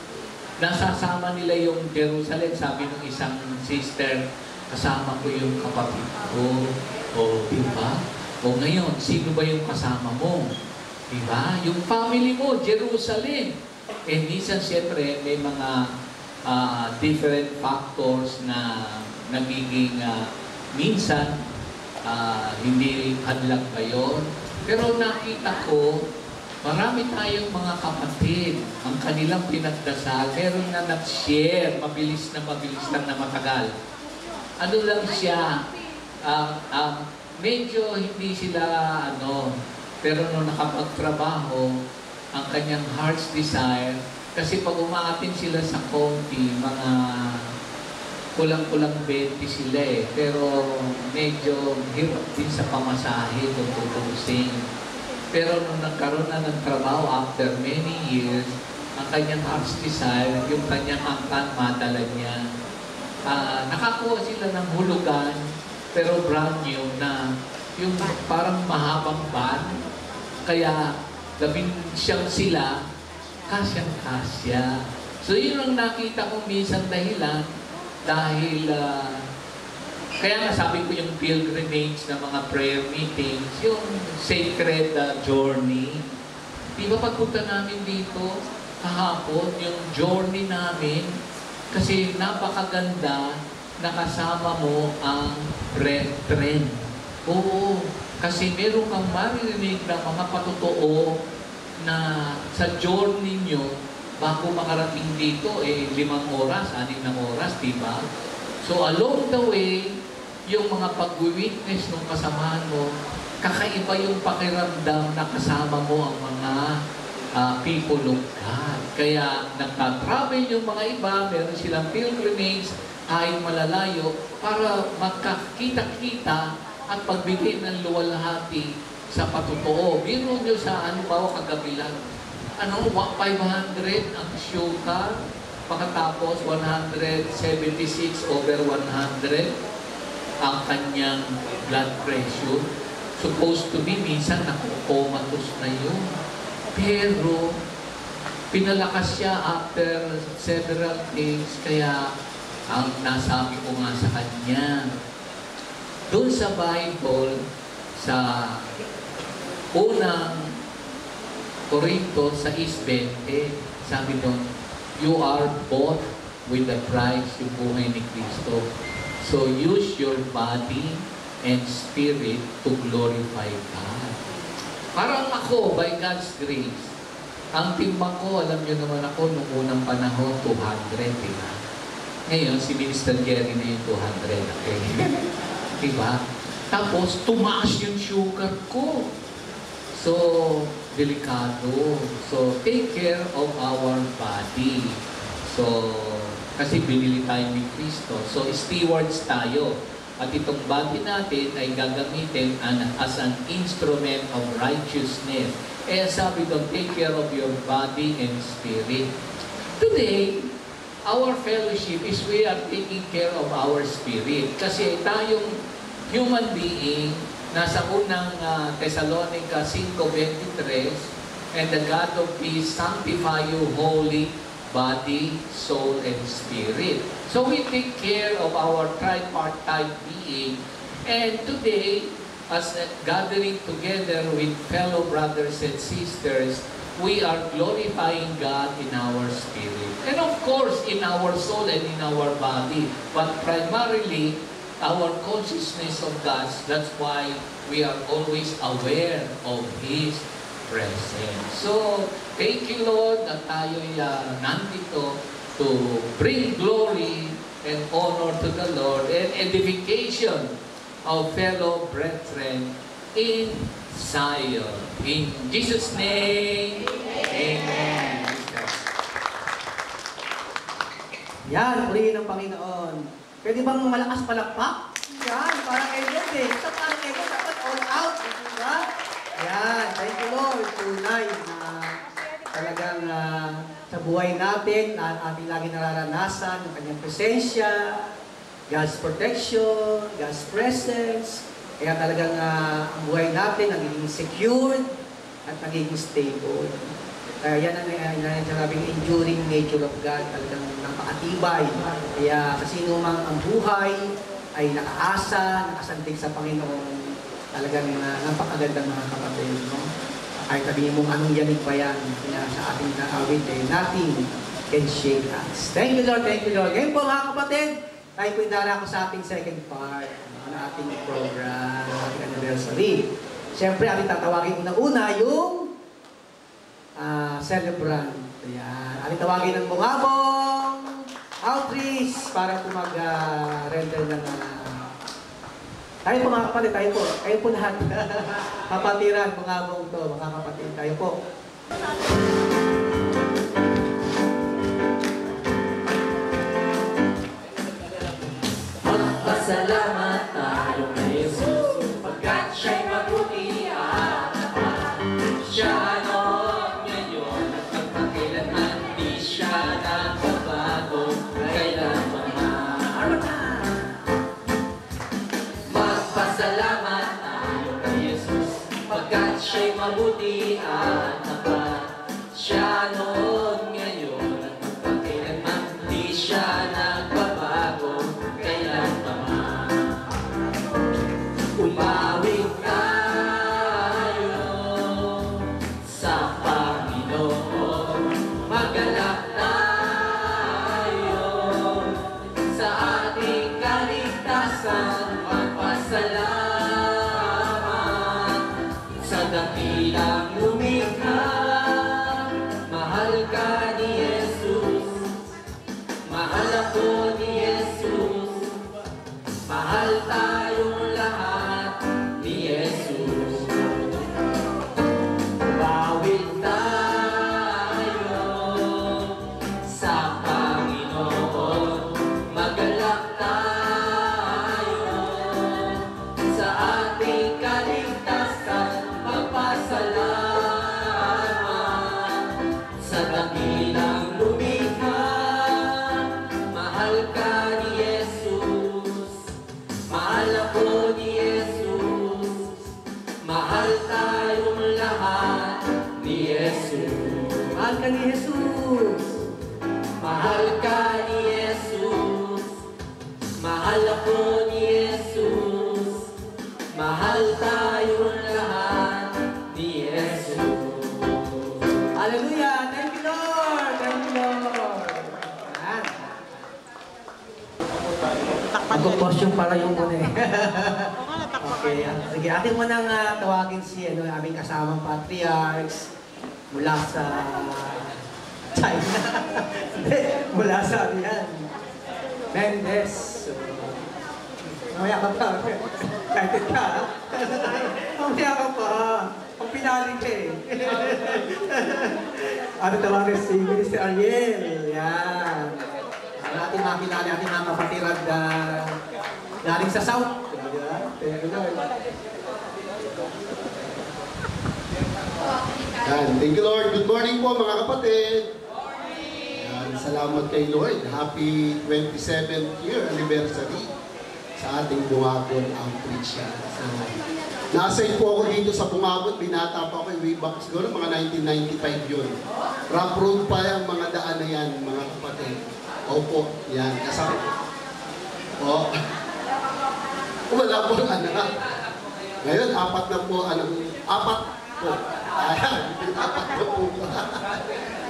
nasasama nila yung Jerusalem. Sabi ng isang sister, kasama ko yung kapatid ko. O, diba? O ngayon, sino ba yung kasama mo? Diba? Yung family mo, Jerusalem. Minsan, siyempre, may mga different factors na nagiging minsan hindi hadlang pa yun. Pero nakita ko, marami tayong mga kapatid, ang kanilang pinagdasal, meron na nag-share, mabilis lang na matagal. Ano lang siya, medyo hindi sila, pero nung nakapagtrabaho, ang kanyang heart's desire, kasi pag umaatin sila sa konti, mga kulang-kulang 20 sila pero medyo hirap din sa pamasahe kung tutusin. Pero nung nagkaroon na ng trabaho after many years, ang kanyang heart's desire, yung kanyang angkan, madala niya. Nakakuha sila ng hulugan, pero brand new na yung parang mahabang ban. Kaya 11 sila, kasyang-kasya. So yun ang nakita ko minsan dahilan dahil kaya nga sabi ko yung pilgrimage na mga prayer meetings, yung sacred journey. Di ba pagpunta namin dito kahapon, yung journey namin, kasi napakaganda nakasama mo ang brethren. Oo, kasi meron kang maririnig na mga patotoo na sa journey nyo, bago makarating dito, 5 oras, 6 na oras, diba? So along the way, yung mga pag-witness ng kasamahan mo, kakaiba yung pakiramdam na kasama mo ang mga people of God. Kaya nagtatravel yung mga iba, meron silang pilgrimage, kahit malalayo, para magkakita-kita at pagbigay ng luwalhati sa patotoo. Biro nyo sa kagabi lang. 500 ang sugar, pagkatapos 176 over 100 ang kanyang blood pressure. Supposed to be, minsan nakukomatos na yun. Pero, pinalakas siya after several days, kaya ang nasabi ko nga sa kanya, doon sa Bible, sa unang Korinto 6:20, sabi doon, you are bought with the price, yung buhay ni Kristo. So use your body and spirit to glorify God. Parang ako, by God's grace, ang timbang ko, alam nyo naman ako, nung unang panahon, 200, diba? Ngayon, si Minister Jerry na yung 200, okay? Diba? Tapos, tumaas yung sugar ko. So, delikado. So, take care of our body. So, kasi binili tayo ni Kristo. So, stewards tayo. At itong body natin ay gagamitin as an instrument of righteousness. Eh, sabi doon, take care of your body and spirit. Today, our fellowship is we are taking care of our spirit. Kasi tayong human being, nasa unang Thessalonica 5:23, and the God of peace sanctify you wholly, body, soul, and spirit. So we take care of our tripartite being. And today, as gathering together with fellow brothers and sisters, we are glorifying God in our spirit. And of course, in our soul and in our body. But primarily, our consciousness of God. That's why we are always aware of His presence. So, thank you, Lord, na tayo'y nandito to bring glory and honor to the Lord and edification of fellow brethren in Zion. In Jesus' name, Amen. Yan, purihin ng Panginoon. Pwede bang malakas palakpak? Yan, parang Edward eh. Sa parang Edward, dapat all out. Diba? Yan, thank you Lord. Tunay na talagang sa buhay natin, ating lagi nararanasan ang kanyang presensya, God's protection, God's presence. Kaya talagang ang buhay natin nagiging secured at nagiging stable. Kaya yan ang sinabing enduring nature of God, talagang napakatibay. Kaya kasi numang ang buhay ay nakaasa, nakasantig sa Panginoon, talagang napakagandang mga kapatid. No? Kahit sabihin mong anong yanig pa yan, sa ating naawit, nothing can shake us. Thank you Lord, thank you Lord. Ngayon po mga kapatid, tayo po indara ko sa ating second part ng ating program, ating anniversary. Siyempre, ating tatawagin una yung celebrant. Ayan. Ating tawagin ng bungabong outreach para po mag-render ng tayo po mga kapatid, tayo po. Kayo po lahat. Kapatiran, bungabong to, mga kapatid. Tayo po. Magpasalamat tayo kay Jesus, pagkat siya'y mabuti at tapat. Siya noon, ngayon, at magpakailanman, di siya nagbabago, kailanman. Magpasalamat tayo kay Jesus, pagkat siya'y mabuti at tapat. Siya noon, ngayon, at magpakailanman, di siya nagbabago, kailanman. Umawit tayo sa Panginoon, magalak tayo sa ating kaligtasan, magpasalamat sa dakilang lumikha. Mahal ka ni Jesus, mahal ako ni Jesus, salamat sa dakilang lumikha. Mahal ka ni Jesus, mahal ako ni Jesus, mahal tayong lahat ni Jesus. Mahal ka ni Jesus. Mahal ka ni Jesus, mahal ako ni Jesus, mahal tayong lahat ni Jesus. Hallelujah! Thank you, Lord! Thank you, Lord! Yan. Magkukwestiyon para yung muna eh. Okay, sige, atin mo nang tawagin si aming kasamang patriarchs mula sa China. Hindi, mula sa Mendes. So, mamaya ka pa. Excited ka, ha? Mamaya ka pa. Pag pinaling ka eh. Ating tawagin si Minister Ariel. Yan. Ating makilala, ating mga kapatirad galing sa South. Thank you, Lord. Good morning po, mga kapatid. Yan, salamat kay Lord. Happy 27th year anniversary sa ating Bungabon Outreach. So, na-assign po ako dito sa Bungabon. Binata pa ako way back siguro, mga 1995 yun. Rough road pa yung mga daan na yan, mga kapatid. Opo, yan. Kasama. Oh. Wala po anak. Ngayon, apat na po. Apat po. Ayan, apat na po.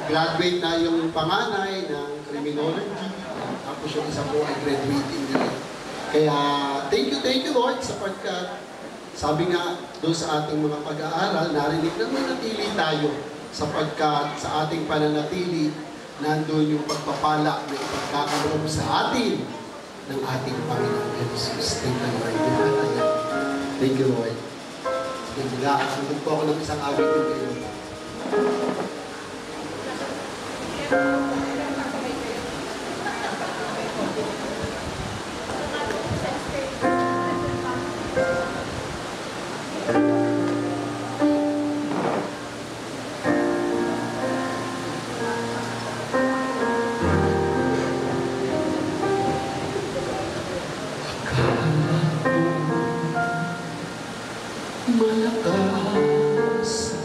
Graduate na yung panganay ng criminology. Tapos yung isa po ay graduating na. Kaya, thank you Lord, sapagkat sabi nga doon sa ating mga pag-aaral, narinig na manatili tayo sapagkat sa ating pananatili, nandun yung pagpapala na ipagkakaloob sa atin ng ating Panginoon Jesus. Thank you, Lord. Thank you, Lord. Thank you, Lord. Sunod po ako ng isang awit din kayo. Malakas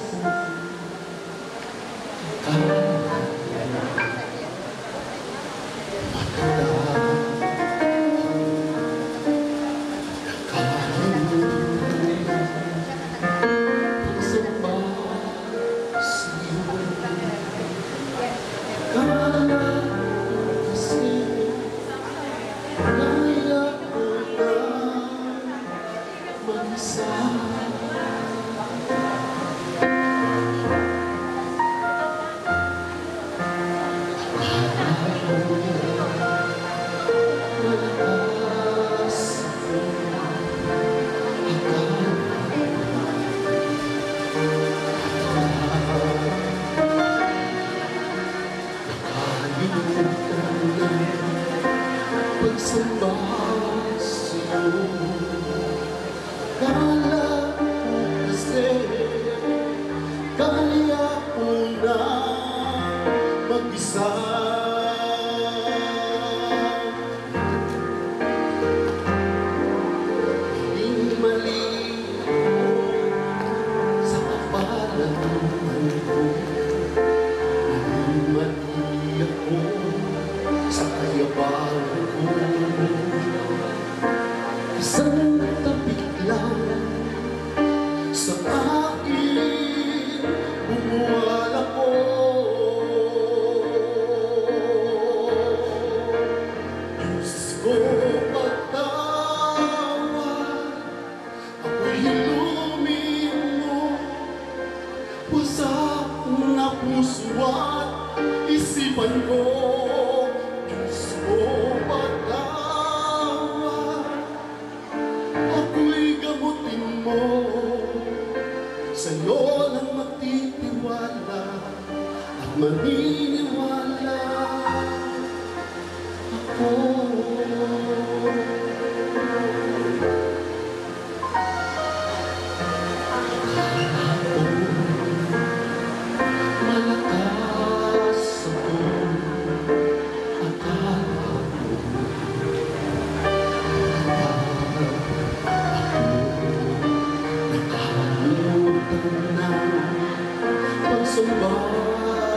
sumba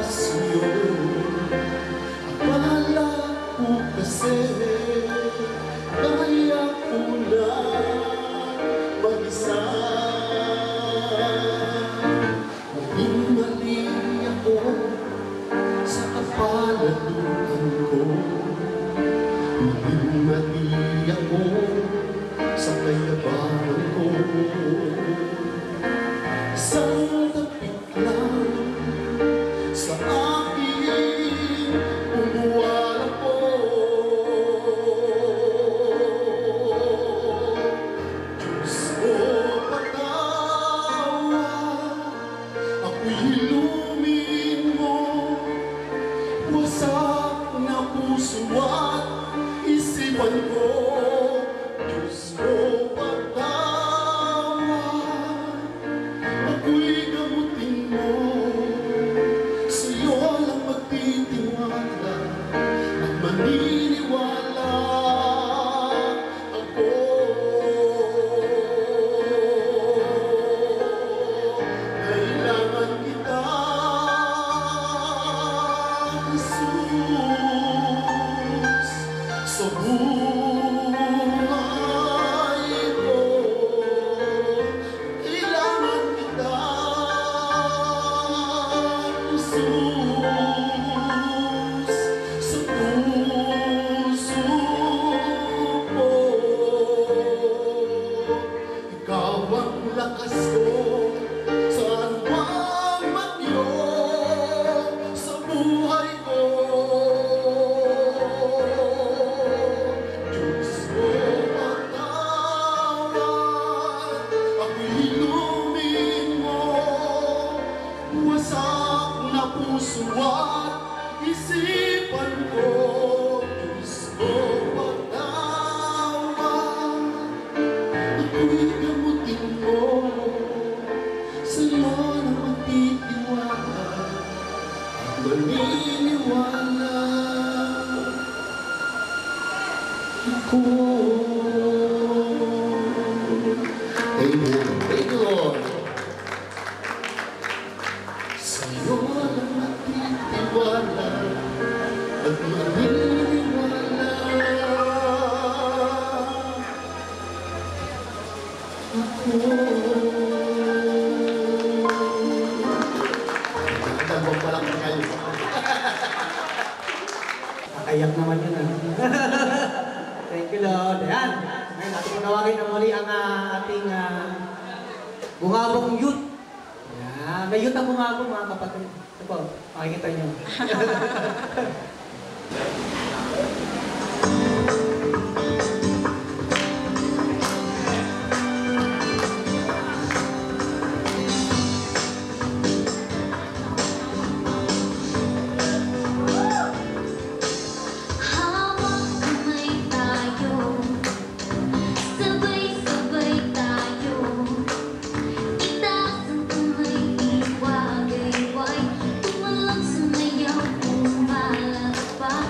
sa'yo. Akala ko kasi kaya ko na mag-isa. Naging mali ako sa kapalaluan ko. Naging mali ako sa kayabangan ko. Isang tapik lang sa aking umuwala po. Diyos ko patawad, ako'y hilumin mo. Wasak na puso at isipan ko. Diyos ko patawad, ako'y gamutin mo. Sa'yo lang magtitiwala at maniniwala ako. Kailangan kita, Jesus, sa buhay ko. Kailangan kita, Jesus, sa puso ko. Ikaw ang lakas ko, saan mang magyo sa buhay ko. Diyos ko patawad, ako'y hilumin mo. Wasak na puso at isipan ko. Diyos ko patawad, ako'y gamutin mo. Sa'yo na magtitiwala at maniniwala ako. Amen. Thank you, Lord. Sa'yo na magtitiwala at maniniwala ako. Nagdalawang pa lang na kayo. Kakayak naman yun, Thank you, Lord. Ayan. Ngayon, natin punawagin na muli ang ating bungabong youth. Ayan. May youth ang bungabong, mga kapatid. Ito po, makikita nyo. Hawak kamay tayo, sabay-sabay tayo. Itaas ang kamay, iwagayway, tumalak sumayaw, pumalakpak.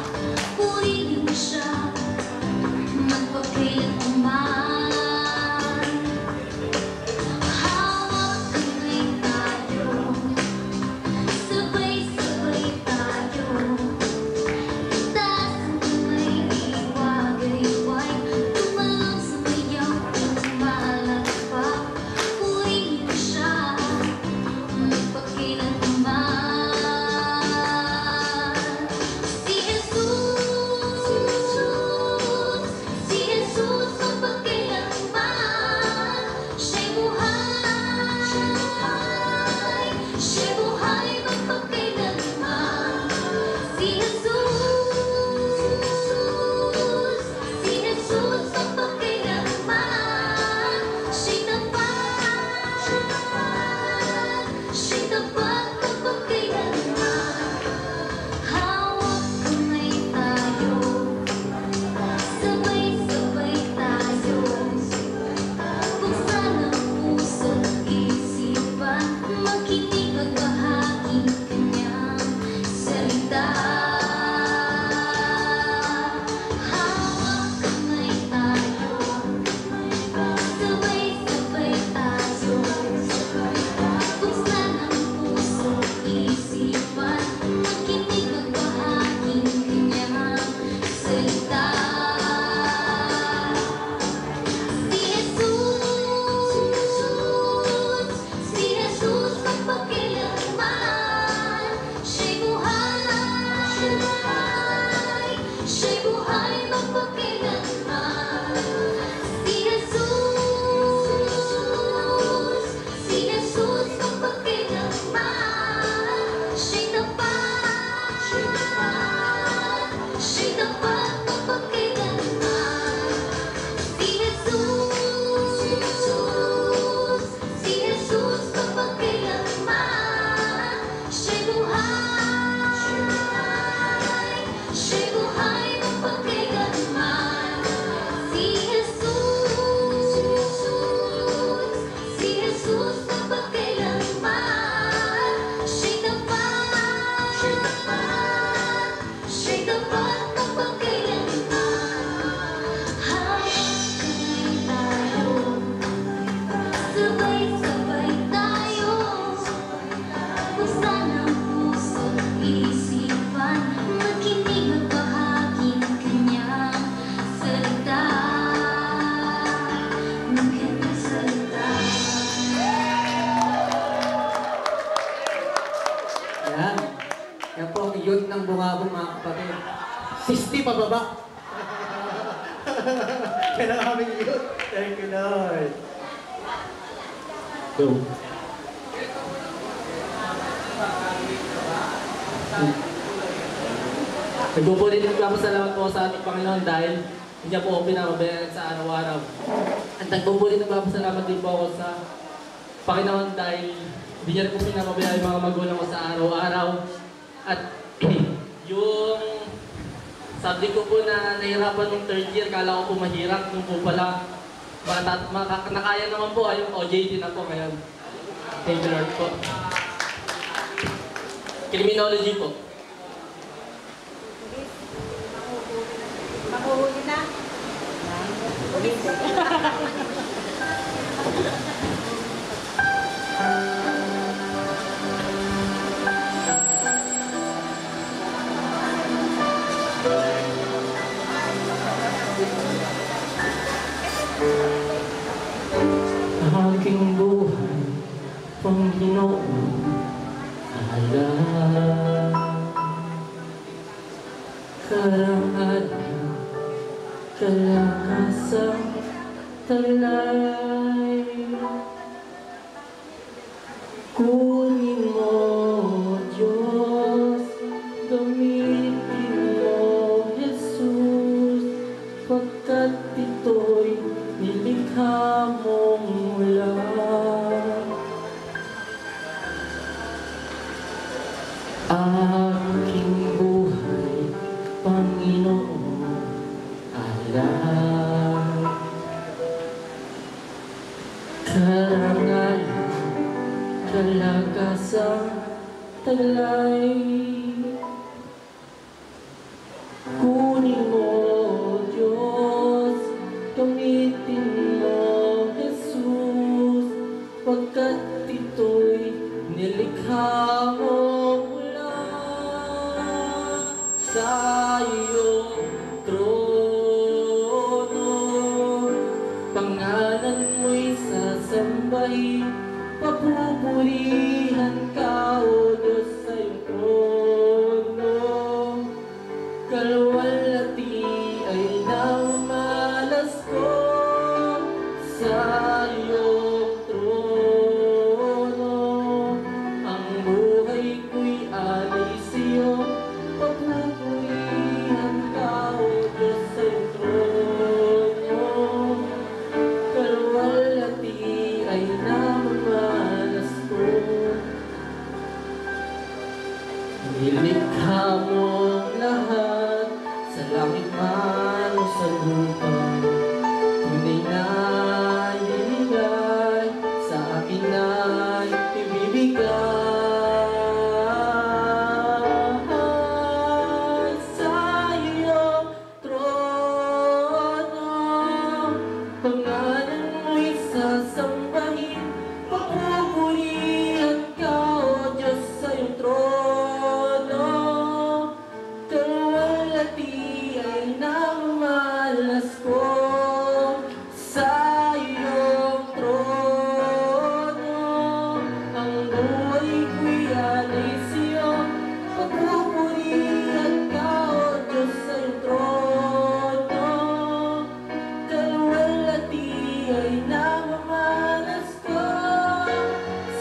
youth ng Bungabong, mga kapatid. 60 pababa. Kaya lang aming youth. Thank you, Lord. Go. Nagpupulit ng salamat po sa ating Panginoon dahil hindi niya po ako pinapabayaan sa araw-araw. At nagpupulit ng salamat din po ako sa Panginoon dahil hindi niya po pinapabayaan yung mga magulang ko sa araw-araw. At yung subject ko po na nahirapan ng third year, kala ko po mahirap. Yung po pala, nakaya naman po yung OJT na po ngayon. Thank you Lord po. Criminology po. Makuhuli na. Aking buhay, Panginoon, alam. Karangalan, kalakasan, talay. Kunin mo, Diyos, gamitin mo, Jesus, pagkat ito'y nilikha mong mula. Aking buhay, Panginoon, alam. Karangalan, kalakasan, taglay. Kunin mo, Diyos, gamitin mo, Jesus, pagkat ito'y nilikha mo mula sa iyong trono. Pangalan mo'y sasambahin, papupurihan ka, O Diyos, sa iyong trono. Kalwalhati ay namamalas ko sa iyong trono. Ang buhay ko'y alay sa'yo, papupurihan ka, O Diyos, sa iyong trono. Kalwalhati ay namamalas ko. Nilikha mo ang lahat, sa langit man o sa lupa. Tunay na ibigay, sa akin ay ibibigay. Sa iyong trono, pangalan mo'y sasambahin, papupurihan ka, O Diyos, sa iyong trono. Kalwalhati ay namamalas ko sa iyong trono. Ang buhay ko'y alay sa'yo, papupurihan ka, O Diyos, sa iyong trono. Kalwalhati ay namamalas ko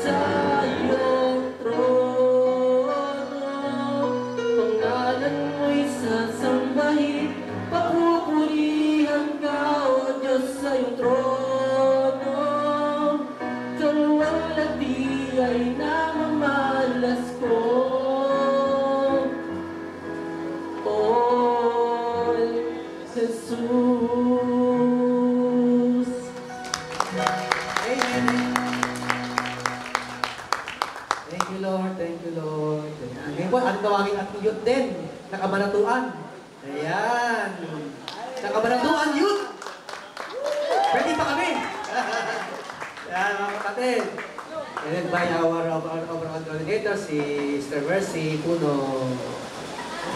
sa iyong trono. Pangalan mo'y sasambahin, papupurihan ka, O Diyos, sa iyong trono. Kalwalhati ay namamalas ko. O Jesus. Amen. Thank you, Lord. Thank you, Lord. Ayan. Ngayon po, ang tawagin ating youth din, na kabanatuan. Ayan. Sa kabanatuan, youth. Pwede pa kami. Ayan, mga kapatid. And by our overall coordinator, si Sister Mercy Puno.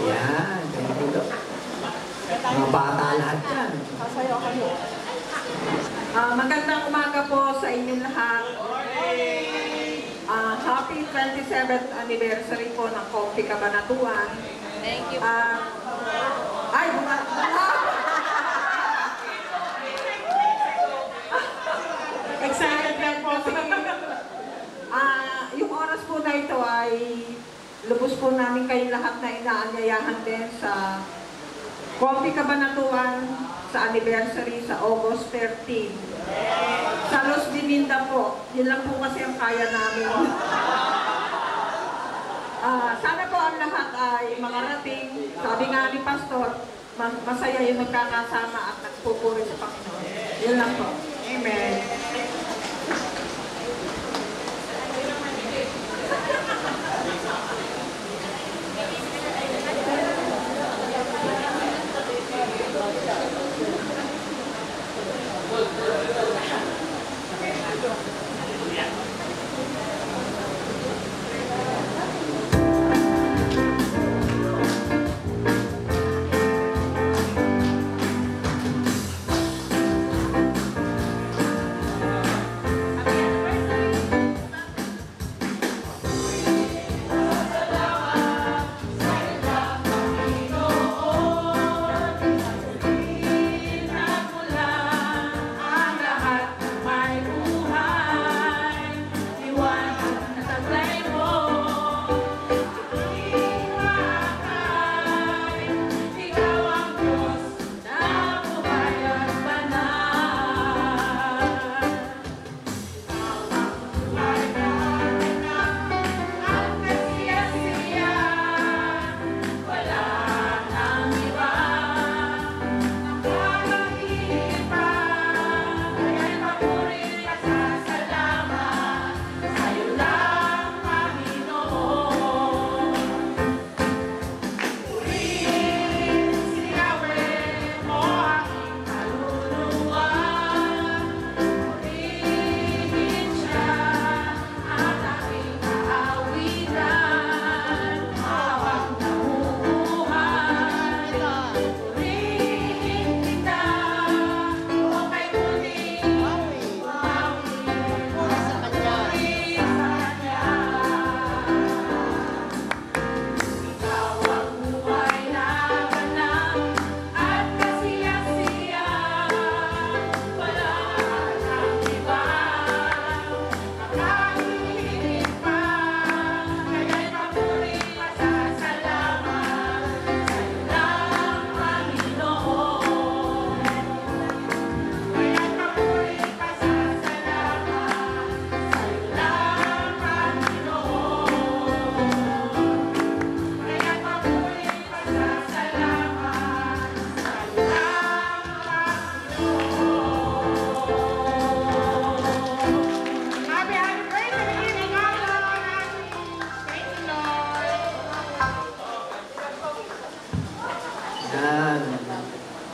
Ayan. Thank you, Lord. Mga bata lahat yan. Pasayo kami. Magandang umaga po sa inyo lahat. Happy 27th anniversary po ng Coffee Cabanatuan. Thank you. Ay, excited lang po kasi yung oras po na ito ay lubos po namin kayong lahat na inaanyayahan din sa Coffee Cabanatuan sa anniversary sa August 13. Sa Los Diminda po. Yun lang po kasi ang kaya namin. Sana po ang lahat ay makarating. Sabi nga ni Pastor, masaya yung nagkakasama at nagpupuri sa Panginoon. Yun lang po. Amen.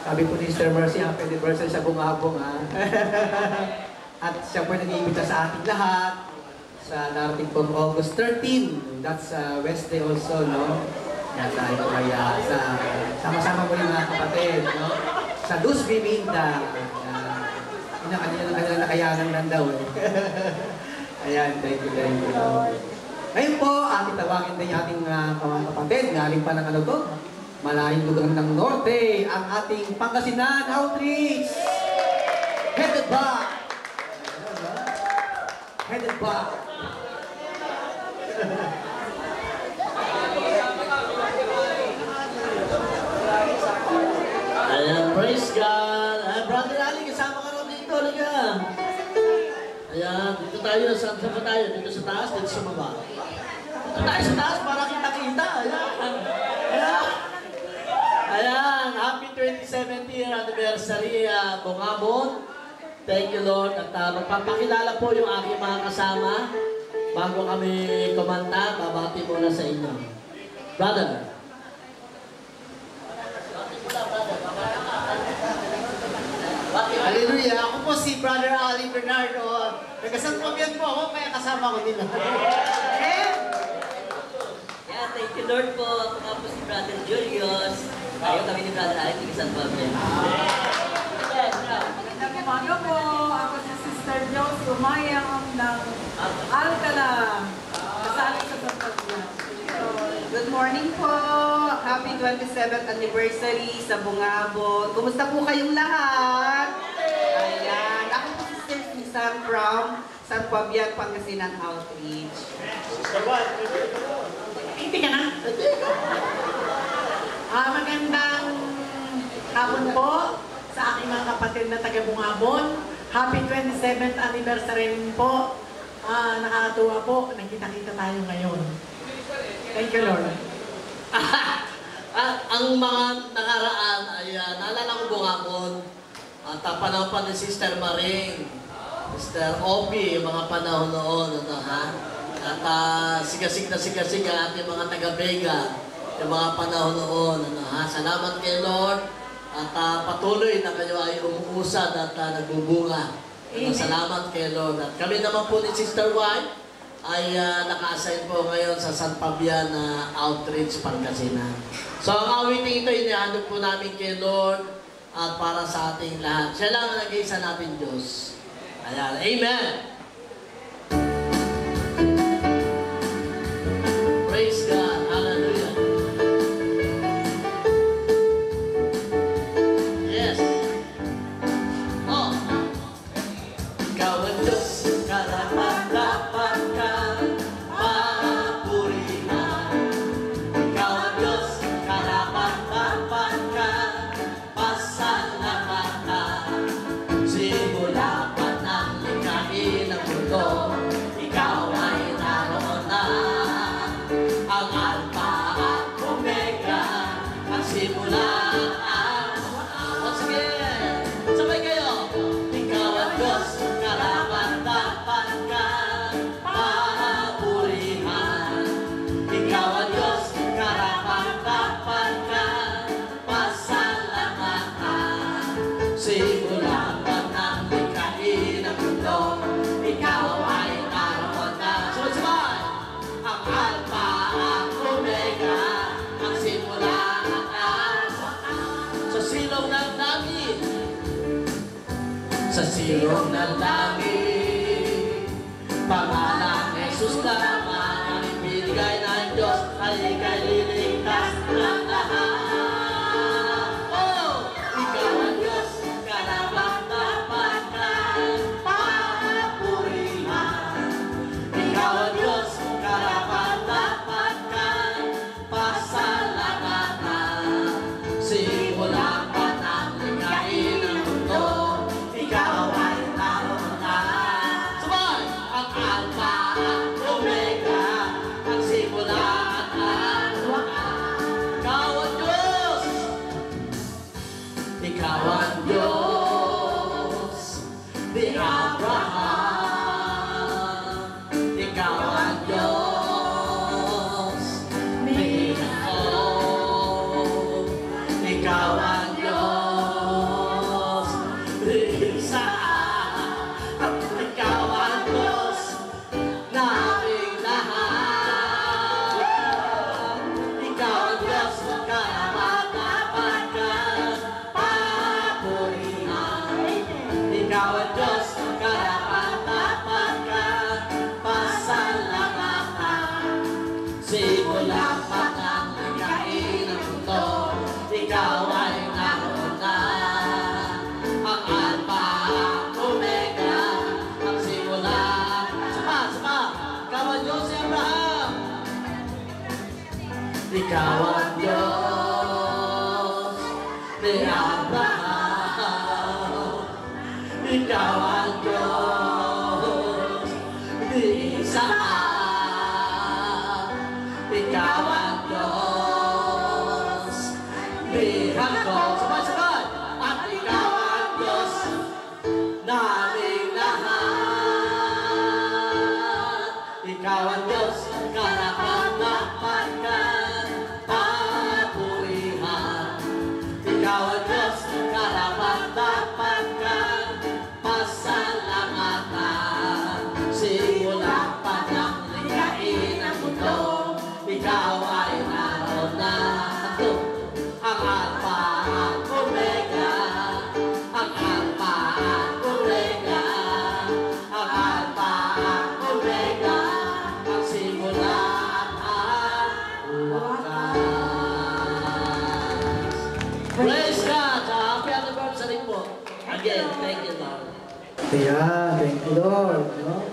Sabi po ni Sister Mercy, happy anniversary sa bungabong ha. At siya po nag-iimbita sa ating lahat sa darating pong August 13. That's Wednesday also, no? Yan tayo po kaya sa sama-sama mo yung mga kapatid, no? Sa Luz Biminda. Kanila nakayanan lang daw eh. Ayan, thank you. Ngayon po, ating tawagin din yung ating mga kapatid. Galing pa ng ano to? Malayong lugar ng Norte, ang ating Pangasinan Outreach. Headed back. Ayan, praise God. Brother Ali, kasama ka rin dito. Liga. Ayan, dito tayo. Saan pa tayo? Dito sa taas, dito sa baba. Dito tayo sa taas para kita-kita. Ayan. Ayan, happy 27th year anniversary, Bungabon. Thank you, Lord. At magpapakilala po yung aking mga kasama. Bago kami kumanta, babati muna sa inyo. Brother. Hallelujah! Ako po si Brother Ali Bernardo. Nagasan po ako, kaya kasama ko nila. Yeah, thank you Lord po. Ako nga po si Brother Julius. Tayo kami ni Brother Ali, Tigisan Pablo. Magandang umaga po. Ako si Sister Jones Umayang ng Alcala. morning po. Happy 27th anniversary sa Bungabon. Kumusta po kayong lahat? Ayan. Ako po si Sister Susan from San Fabian, Pangasinan Outreach. Hindi ka na? Magandang hapon po sa aking mga kapatid na taga Bungabon. Happy 27th anniversary rin po. Nakakatuwa po. Nagkita-kita tayo ngayon. Thank you, Lord. Ang mga nakaraan ay naalala ko Bungabon. At panahon pa ni Sister Maring, Sister Obi, yung mga panahon noon. At sigasig na sigasig ang ating mga taga-Vega, yung mga panahon noon. Salamat kay Lord. At patuloy na kayo ay umuusad at nagbubunga. Salamat kay Lord. At kami naman po ni Sister White ay naka-assign po ngayon sa San Fabian Outreach, Pangasinan. So ang awiting ito, inihandog po namin kay Lord at para sa ating lahat. Siya lang ang nag-iisa natin Diyos. Ayan. Amen! Praise God! Hallelujah! Yes! Oh! Ikaw ang Diyos, karapat-dapat ka papurihan. Ikaw ang Diyos, karapat-dapat ka pasalamatan. Simula pa ng likhain ng mundo, ikaw ay naroon na. Ang Alpha at Omega, ang simula at once again, sabay kayo. Ikaw ang Diyos, karapat-dapat ka papurihan. Ikaw ang Diyos, karapat-dapat ka pasalamatan. Simula pa ng likhain ng mundo, ikaw ay naroon na. Sabay-sabay! Ang Alpha at Omega, ang simula at sa silong ng langit. Sa silong ng langit, pangalang Jesus lamang ang ibinigay ng Diyos ay ika'y liligtas ng lahat. Oh! Ikaw ang Diyos, karapat-dapat ka papurihan. Ikaw ang Diyos, karapat-dapat ka pasalamatan. Simula pa ng likhain ng mundo, ikaw ay naroon na. Sabay! Ang Alpha at Omega, ang simula at ang wakas. Ikaw ang Diyos! Ikaw ang Diyos ni Abraham. Ikaw ang Diyos ni Jacob. Ikaw ang Diyos ni Isaac. Ikaw ang Diyos naming lahat. Ikaw ang Diyos karapat-dapat ka papurihan. Ikaw ang Diyos karapat-dapat ka pasalamatan. Simula pa ng likhain ng mundo, ikaw ay naroon na. Ang Alpha at Omega, ang simula. Sama! Ikaw ang Diyos ni Abraham. Ikaw ang Diyos ni Abraham. Ikaw ang Diyos ni Isaac. Ikaw ang Diyos ni Jacob. Sabay-sabay! At ikaw ang Diyos naming lahat. Ikaw ang Diyos, karapat-dapat ka papurihan. Ikaw ang Diyos, karapat-dapat ka pasalamatan. Simula pa ng likhain ng mundo, ikaw ay naroon na. Ang Alpha at Omega, ang Alpha at Omega, ang Alpha at Omega, ang simula at ang wakas. again. Thank you, Lord. Ayan, thank you Lord. No?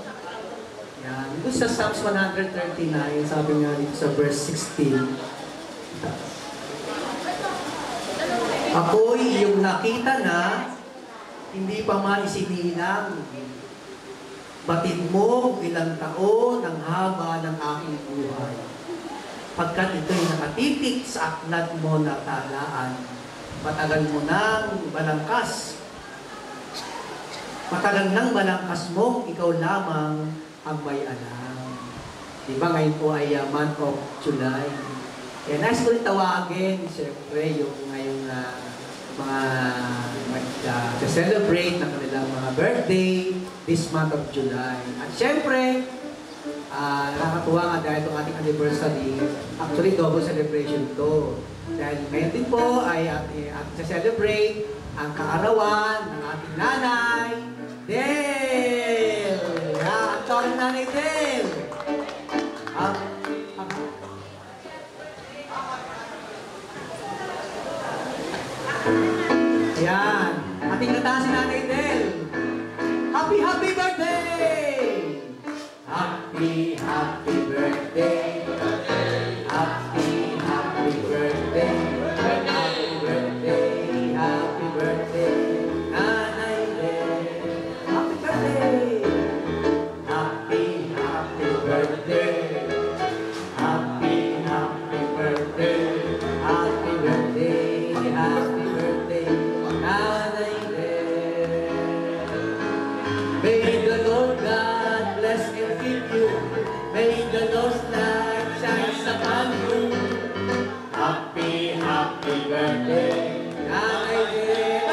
Ayan. Dito sa Psalms 139, sabi nga dito sa verse 16, ako'y iyong nakita na, hindi pa man isinilang. Batid mo ilang taon ang haba ng aking buhay. Pagkat ito'y nakatitik sa aklat mo na talaan, matagal mo nang balangkas. Matagal nang balangkas mo, ikaw lamang ang may alam. Diba ngayon po ay month of July. Kaya nice ko rin tawagin, siyempre, yung ngayong mga celebrate ng kanilang mga birthday this month of July. At siyempre, nakakatuwa nga dahil itong ating anniversary, actually double celebration to. Dahil ngayon din po ay ating celebrate ang kaarawan ng ating nanay, Del! Ang tawag ng nanay Del! Ayan. Ating nataas si Nanay Del. Happy, happy birthday! Happy, happy birthday. Happy, happy birthday. Happy birthday, happy birthday. Nanay Del. Happy birthday. Happy, happy birthday. Happy, happy birthday. Happy birthday, happy birthday. Nanay Del. May the Lord God bless and keep you. May the Lord's light shine upon you. Happy, happy birthday. Nanay Del.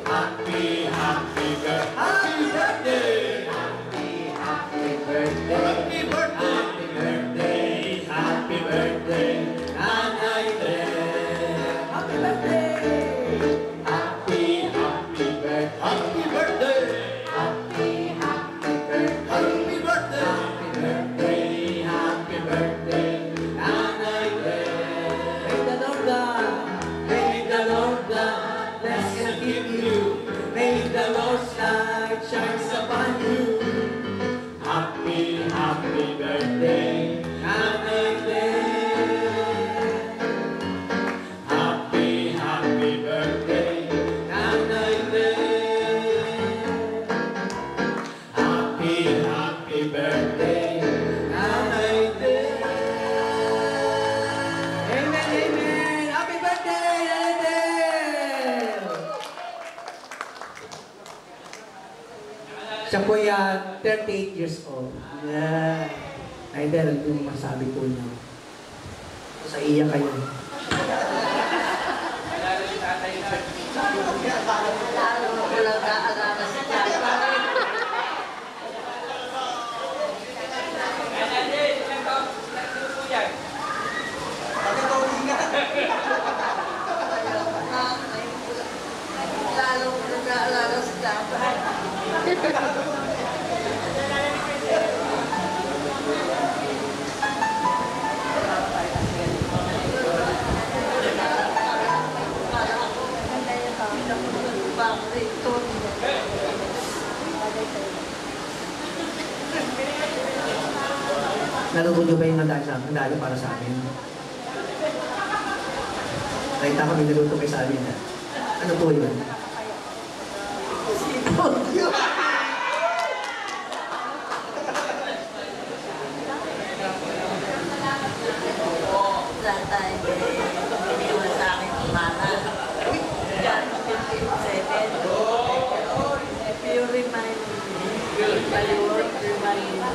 Happy, happy birthday. Happy, happy birthday. Happy birthday. Happy, happy birthday. Happy birthday. Happy birthday. Nanay Del. Happy birthday. Happy, happy birthday. Happy birthday. Happy, happy birthday. Happy birthday. Happy birthday. Happy birthday. Nanay Del. May the Lord God. May the Lord God bless and keep you. May the Lord's light shine upon you. Happy, happy birthday. Nanay Del. Happy, happy birthday. Nanay Del. Happy, happy birthday. Nanay Del. Amen, amen. Happy birthday, Nanay Del. Siya po 38 years old. Yeah. Nanay Del, ano yung masabi po niyo? Sa iya kayo. Walang naalala si Chapa. Lalo ko nag-aalala si Chapa. Nalungkot niyo ba yung handa para sa amin? Nakita kami niluto kay sa amin. Ano po yun? Tatay, iniwan sa akin ang mana. Yan, 57. You remind me, my Lord, remind me,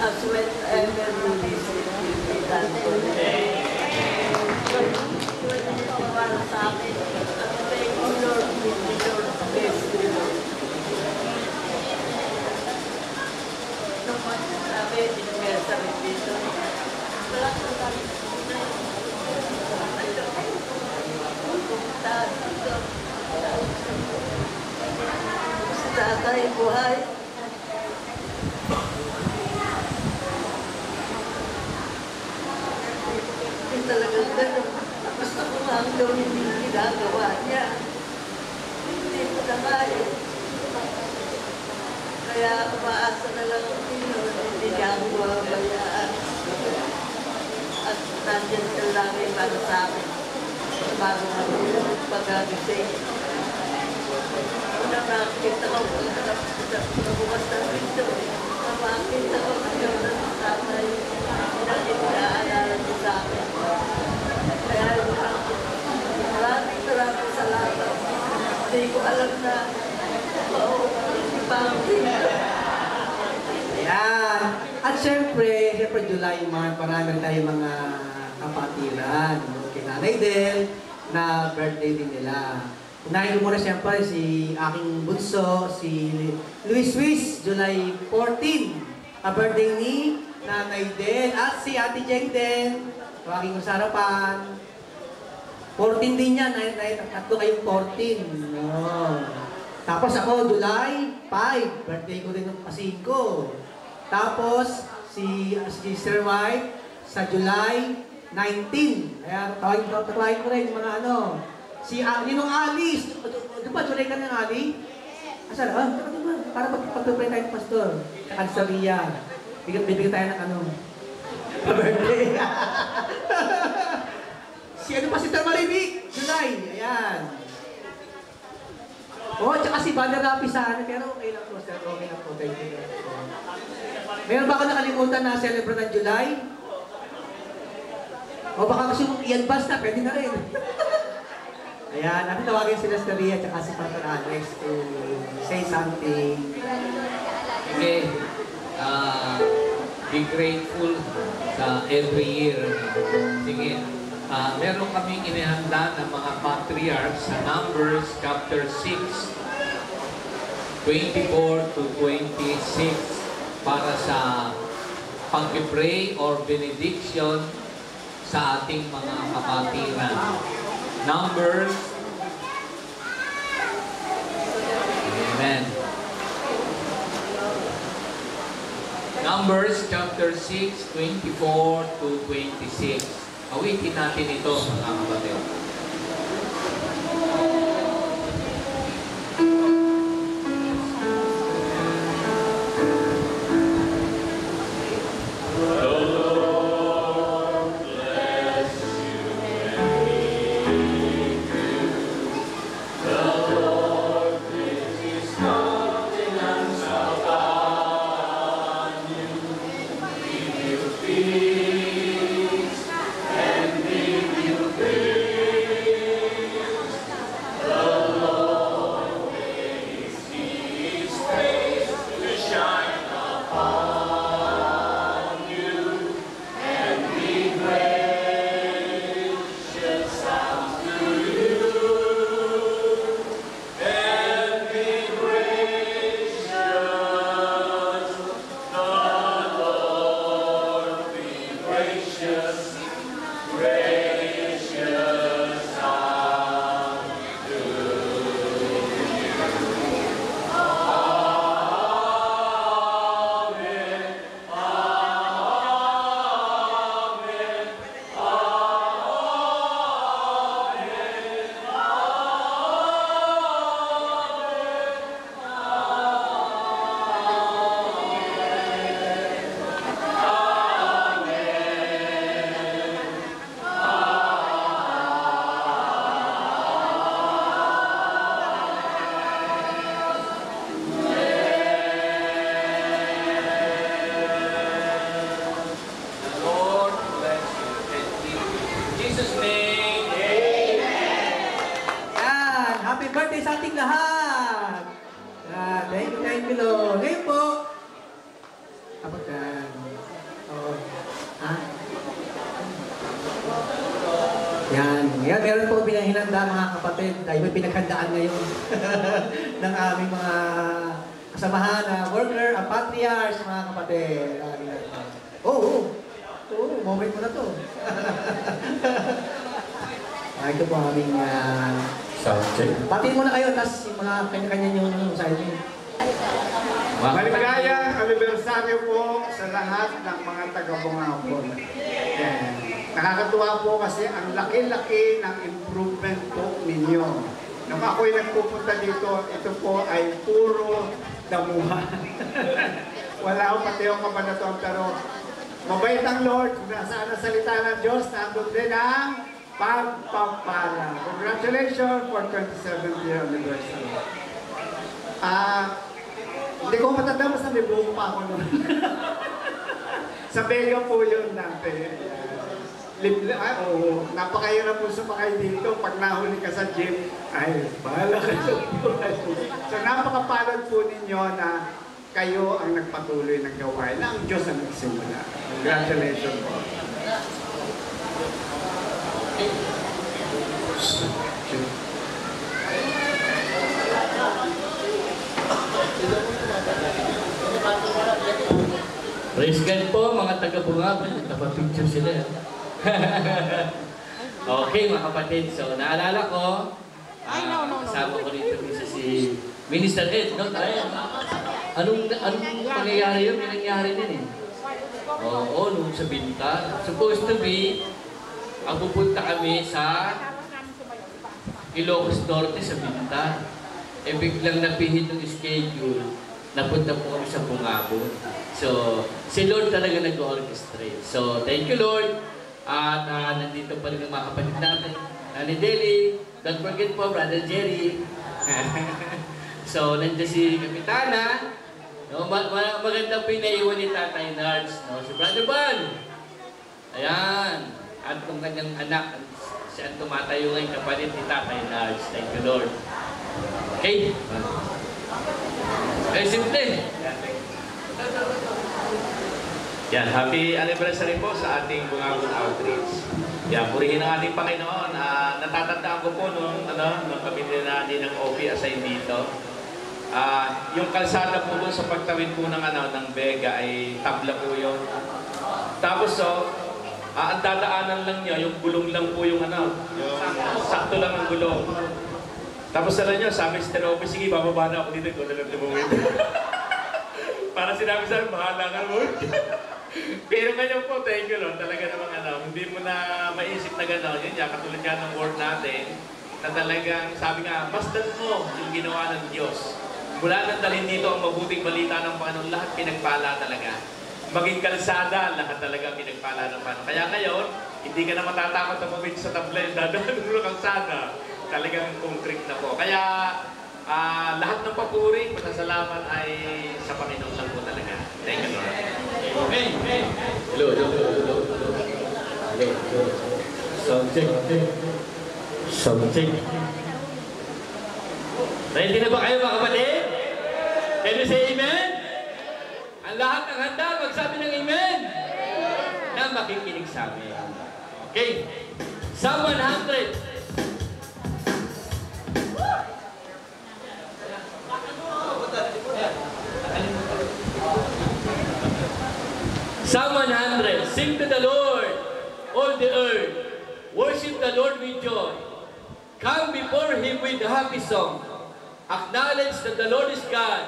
as whenever you visit, you be done for me. Para sa akin, thank you, Lord, with the Lord's best. Nung sabi, anniversary dito, si tatay buhay. Hindi talagang gano'n. Gusto ko nga ang gawin yung ginagawa niya. bayan. Kaya umaasa na lang ang Pinoon, hindi niya ako mababayaan. At nandiyan ka lagi para sa akin. Bago matulog, pag-agising. Una nakakita ko, bukas na rin makakita ko ngayon ng tatay na inaalala ko sa akin. Kaya maraming salamat. Hindi ko alam na Ayan. At syempre July month, marami tayong mga kapatiran. Okay, Nanay Del, na birthday din nila. Unahin ko muna siyempre si aking bunso, si Luis, July 14. Ka-birthday ni Nanay Del. At si Ate Jeng din, aking sarapan. 14 din yan, tatlo kayong 14. No. Tapos ako, July 5, birthday ko din ng pasingko. Tapos, si Sister White, sa July 19. Kaya tawagin ko rin yung mga ano. Si Ninong Alice, di ba July ka ng Ali? Asan? Para pag-pray tayo ng pastor. Kansaria. Bibigyan tayo ng ano. Pa-birthday. Si ano pa si Maribik, July. Ayan. Tsaka si Banner Rapi sa ano, pero okay lang po, sir. Okay lang po. Thank you. Meron ba ako nakalimutan na celebrate ng July? O baka gusto mong i-advance na, pwede na rin. Ayan, natin tawagin si Lesteria at si Pastor Alex to say something. Okay. Be grateful sa every year. Sige. Meron kaming inihanda ng mga patriarchs sa Numbers chapter 6, 24 to 26 para sa pag-pray or benediction sa ating mga kapatiran. Numbers. Amen. Numbers chapter 6, 24 to 26. Awitin natin ito, mga kapatid. Yan, meron po pinahinanda mga kapatid dahil may pinaghandaan ngayon ng aming mga kasamahan na worker, ang patriarchs, mga kapatid. Moment mo na to. Ito po aming patiin mo na kayo, tapos yung mga kanya-kanya nyo sa inyo. Maligayang anibersaryo po sa lahat ng mga taga-Bungabon. Nakakatuwa po kasi ang laki-laki ng improvement po ninyo. Nung ako'y nagpupunta dito, ito po ay puro damuhan. Wala akong pati yung kabanatong pero mabait ang Lord. Kung nasaan ang salita ng Diyos, nandun din ang pagpapala. Congratulations for 27th year anniversary. Hindi ko matanda, basta may buhok pa ako nun. Sa Vega po yun natin. Napakahirap po sumakay dito. Pag nahuli ka sa jeep, ay, bahala ka sa buhay. So napakapalad po ninyo na kayo ang nagpatuloy ng gawain na ang Diyos ang nagsimula. Congratulations po. Praise God po, mga taga-Bungabon. Napapicture sila. Okay, mga kapatid. So, naalala ko, kasama ko rito isa si Minister Ed. No? Anong pangyayari yun? May nangyari din eh. Oo, nung sa Binta. Supposed to be, ang pupunta kami sa Ilocos Norte sa Binta. Eh, biglang napihit yung schedule. Napunta po kami sa Bungabon. So, si Lord talaga nag-orchestrate. So, thank you, Lord. At nandito pa rin ang mga kapatid natin. Nani Deli, don't forget po, Brother Jerry. So, nandiyan si Kapitana. No, maganda po yung naiwan ni Tatay Nards. No? Si Brother Ban. Ayan. At kung kanyang anak, siya ang tumatayo ngayon kapatid ni Tatay Nards. Thank you, Lord. Okay? Very simple. Yan, happy anniversary po sa ating Bungabon Outreach. Yan, purihin ang ating Panginoon. Natatandaan ko po nung kami din ng OP assign dito. Yung kalsada po doon sa pagtawid po ng Vega ay tabla po yun. Tapos ang dadaanan lang niya, yung gulong lang po yung sakto lang ang gulong. Tapos alam niyo, sabi si Terope, sige, bababa na ako dito, ikaw na lang tumawid. Para sinabi sa akin, bahala ka mo. Pero ngayon po, thank you Lord, talaga namang hindi mo na maisip na gano'n. Yun yan, katulad nga ng word natin, na talagang, sabi nga, bastan mo yung ginawa ng Diyos. Mula nang dalhin dito ang mabuting balita ng Panginoon, lahat pinagpala talaga. Maging kalsada, lahat talaga pinagpala ng Panginoon. Kaya ngayon, hindi ka na matatakot na mabit sa tablet, dadaan mo kalsada. Talagang concrete na po. Kaya, lahat ng papuri, pasasalamat ay sa Panginoon lang po talaga. Thank you, Lord. Amen. Hello. Sound check. Ready na ba kayo mga kapatid? Can you say amen? Ang lahat ng handa, magsabi ng amen. Na makikinig sa amin. Okay. Psalm 100. Psalm 100. Sing to the Lord, all the earth. Worship the Lord with joy. Come before Him with a happy song. Acknowledge that the Lord is God.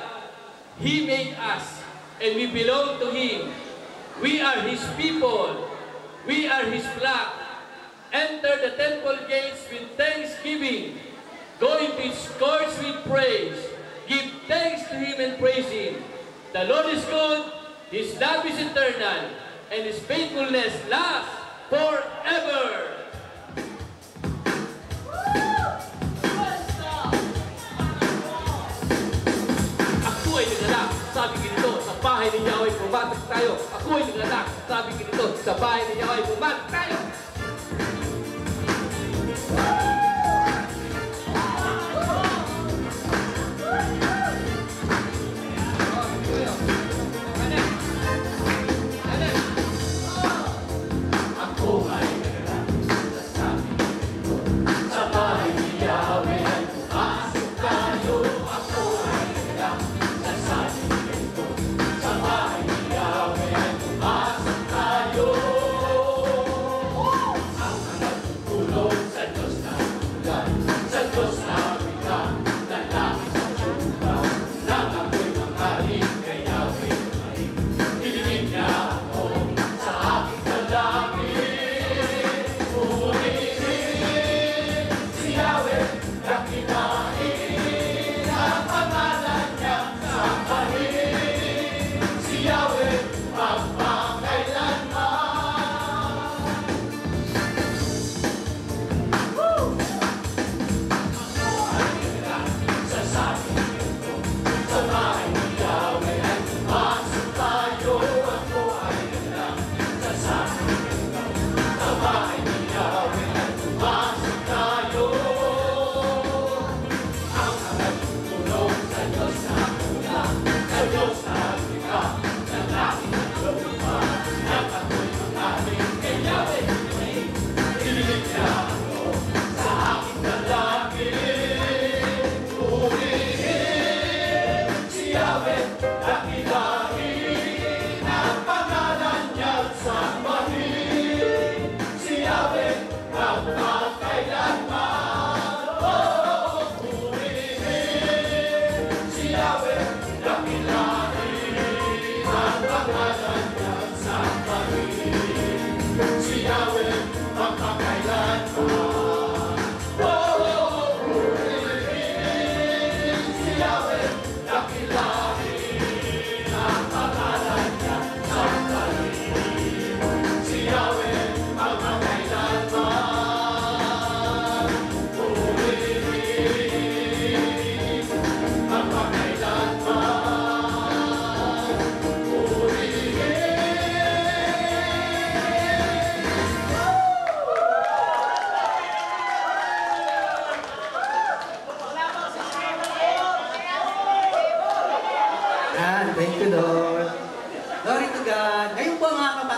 He made us, and we belong to Him. We are His people. We are His flock. Enter the temple gates with thanksgiving. Go into His courts with praise. Give thanks to Him and praise Him. The Lord is good. His love is eternal, and His faithfulness lasts forever. Ako ay nagalak, sabi ganito, sa bahay ni Yahweh pumatak tayo. Ako ay nagalak, sabi ganito, sa bahay ni Yahweh pumatak tayo.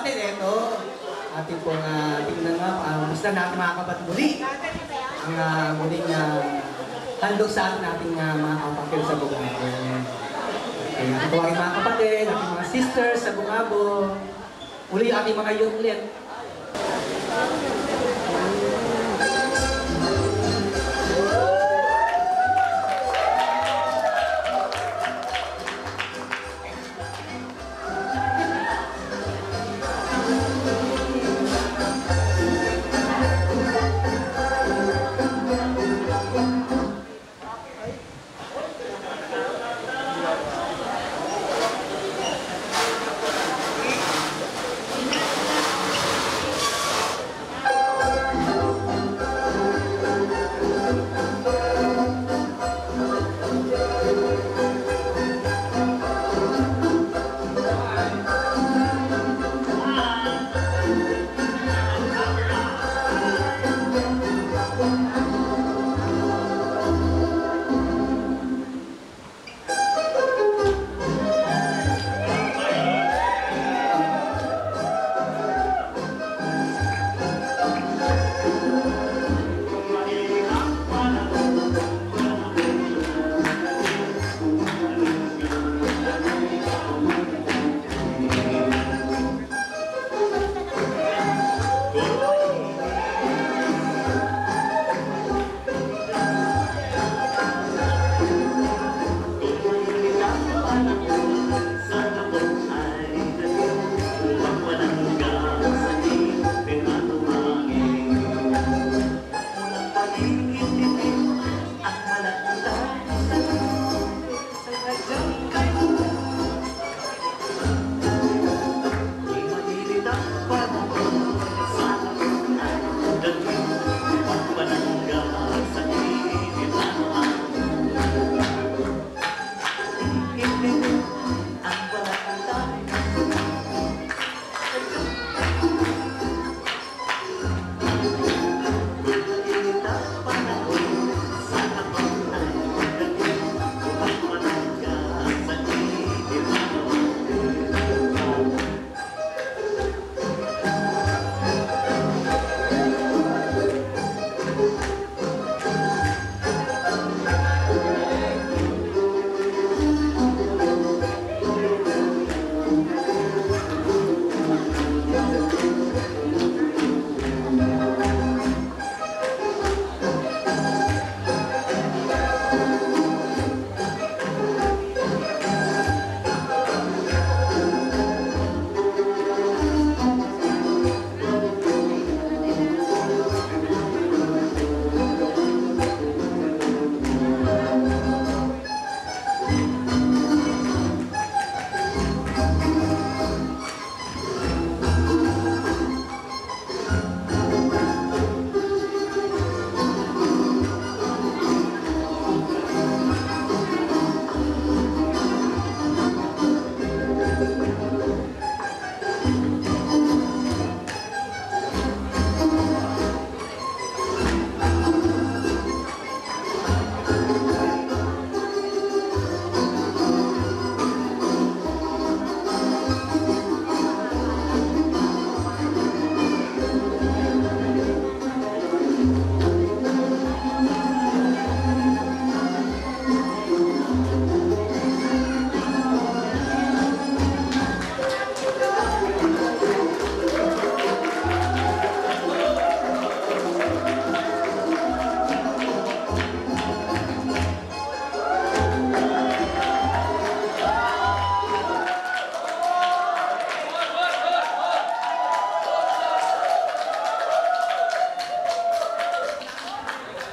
kapatid, eto. Ating pong tingnan nga, musta natin mga kapatid muli. Ang muling handog sa atin nating mga kapatid sa Bungabon. Okay, ating tawagin mga kapatid, ating mga sisters sa Bungabon. Uli ating mga youth ulit.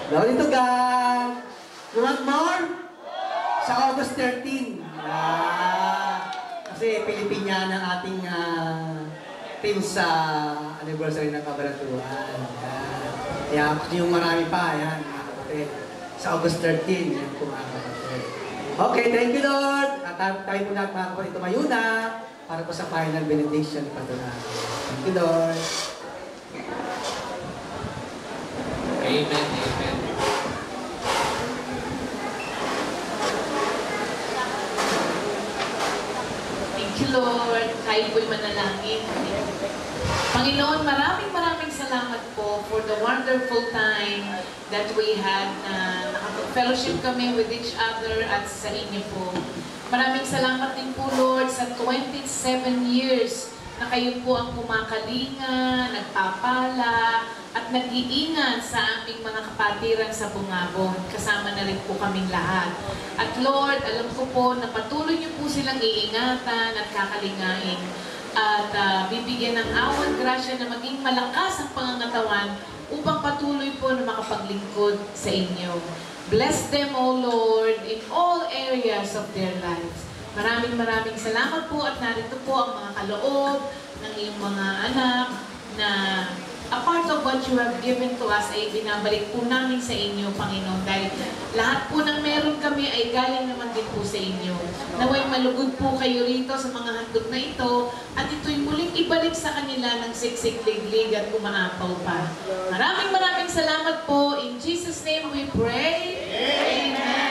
Lord to God. You want more? Sa August 13. Kasi Pilipiniana ng ating team sa anniversary ng Kabanatuan. Kaya yung marami pa, yan, mga kapatid. Sa August 13, yan po mga kapatid. Okay, thank you Lord. At tayo po natin mga kapatid tumayo na para po sa final benediction ni Padula. Thank you Lord. Amen, amen. Thank you, Lord. Tayo po'y manalangin. Panginoon, maraming salamat po for the wonderful time that we had na nakapag-fellowship kami with each other at sa inyo po. Maraming salamat din po, Lord, sa 27 years na kayo po ang kumakalinga, nagpapala, at nag-iingat sa aming mga kapatiran sa Bungabon. Kasama na rin po kaming lahat. At Lord, alam ko po na patuloy niyo po silang iingatan at kakalingain. At bibigyan ng awan, grasya na maging malakas ang pangangatawan upang patuloy po na makapaglingkod sa inyo. Bless them, O Lord, in all areas of their lives. Maraming salamat po at narito po ang mga kaloob ng iyong mga anak na a part of what you have given to us ay binabalik po namin sa inyo, Panginoon, dahil lahat po ng meron kami ay galing naman din po sa inyo. Naway malugod po kayo rito sa mga handog na ito at ito'y muling ibalik sa kanila ng siksik-liglig at umaapaw pa. Maraming salamat po. In Jesus' name we pray. Amen.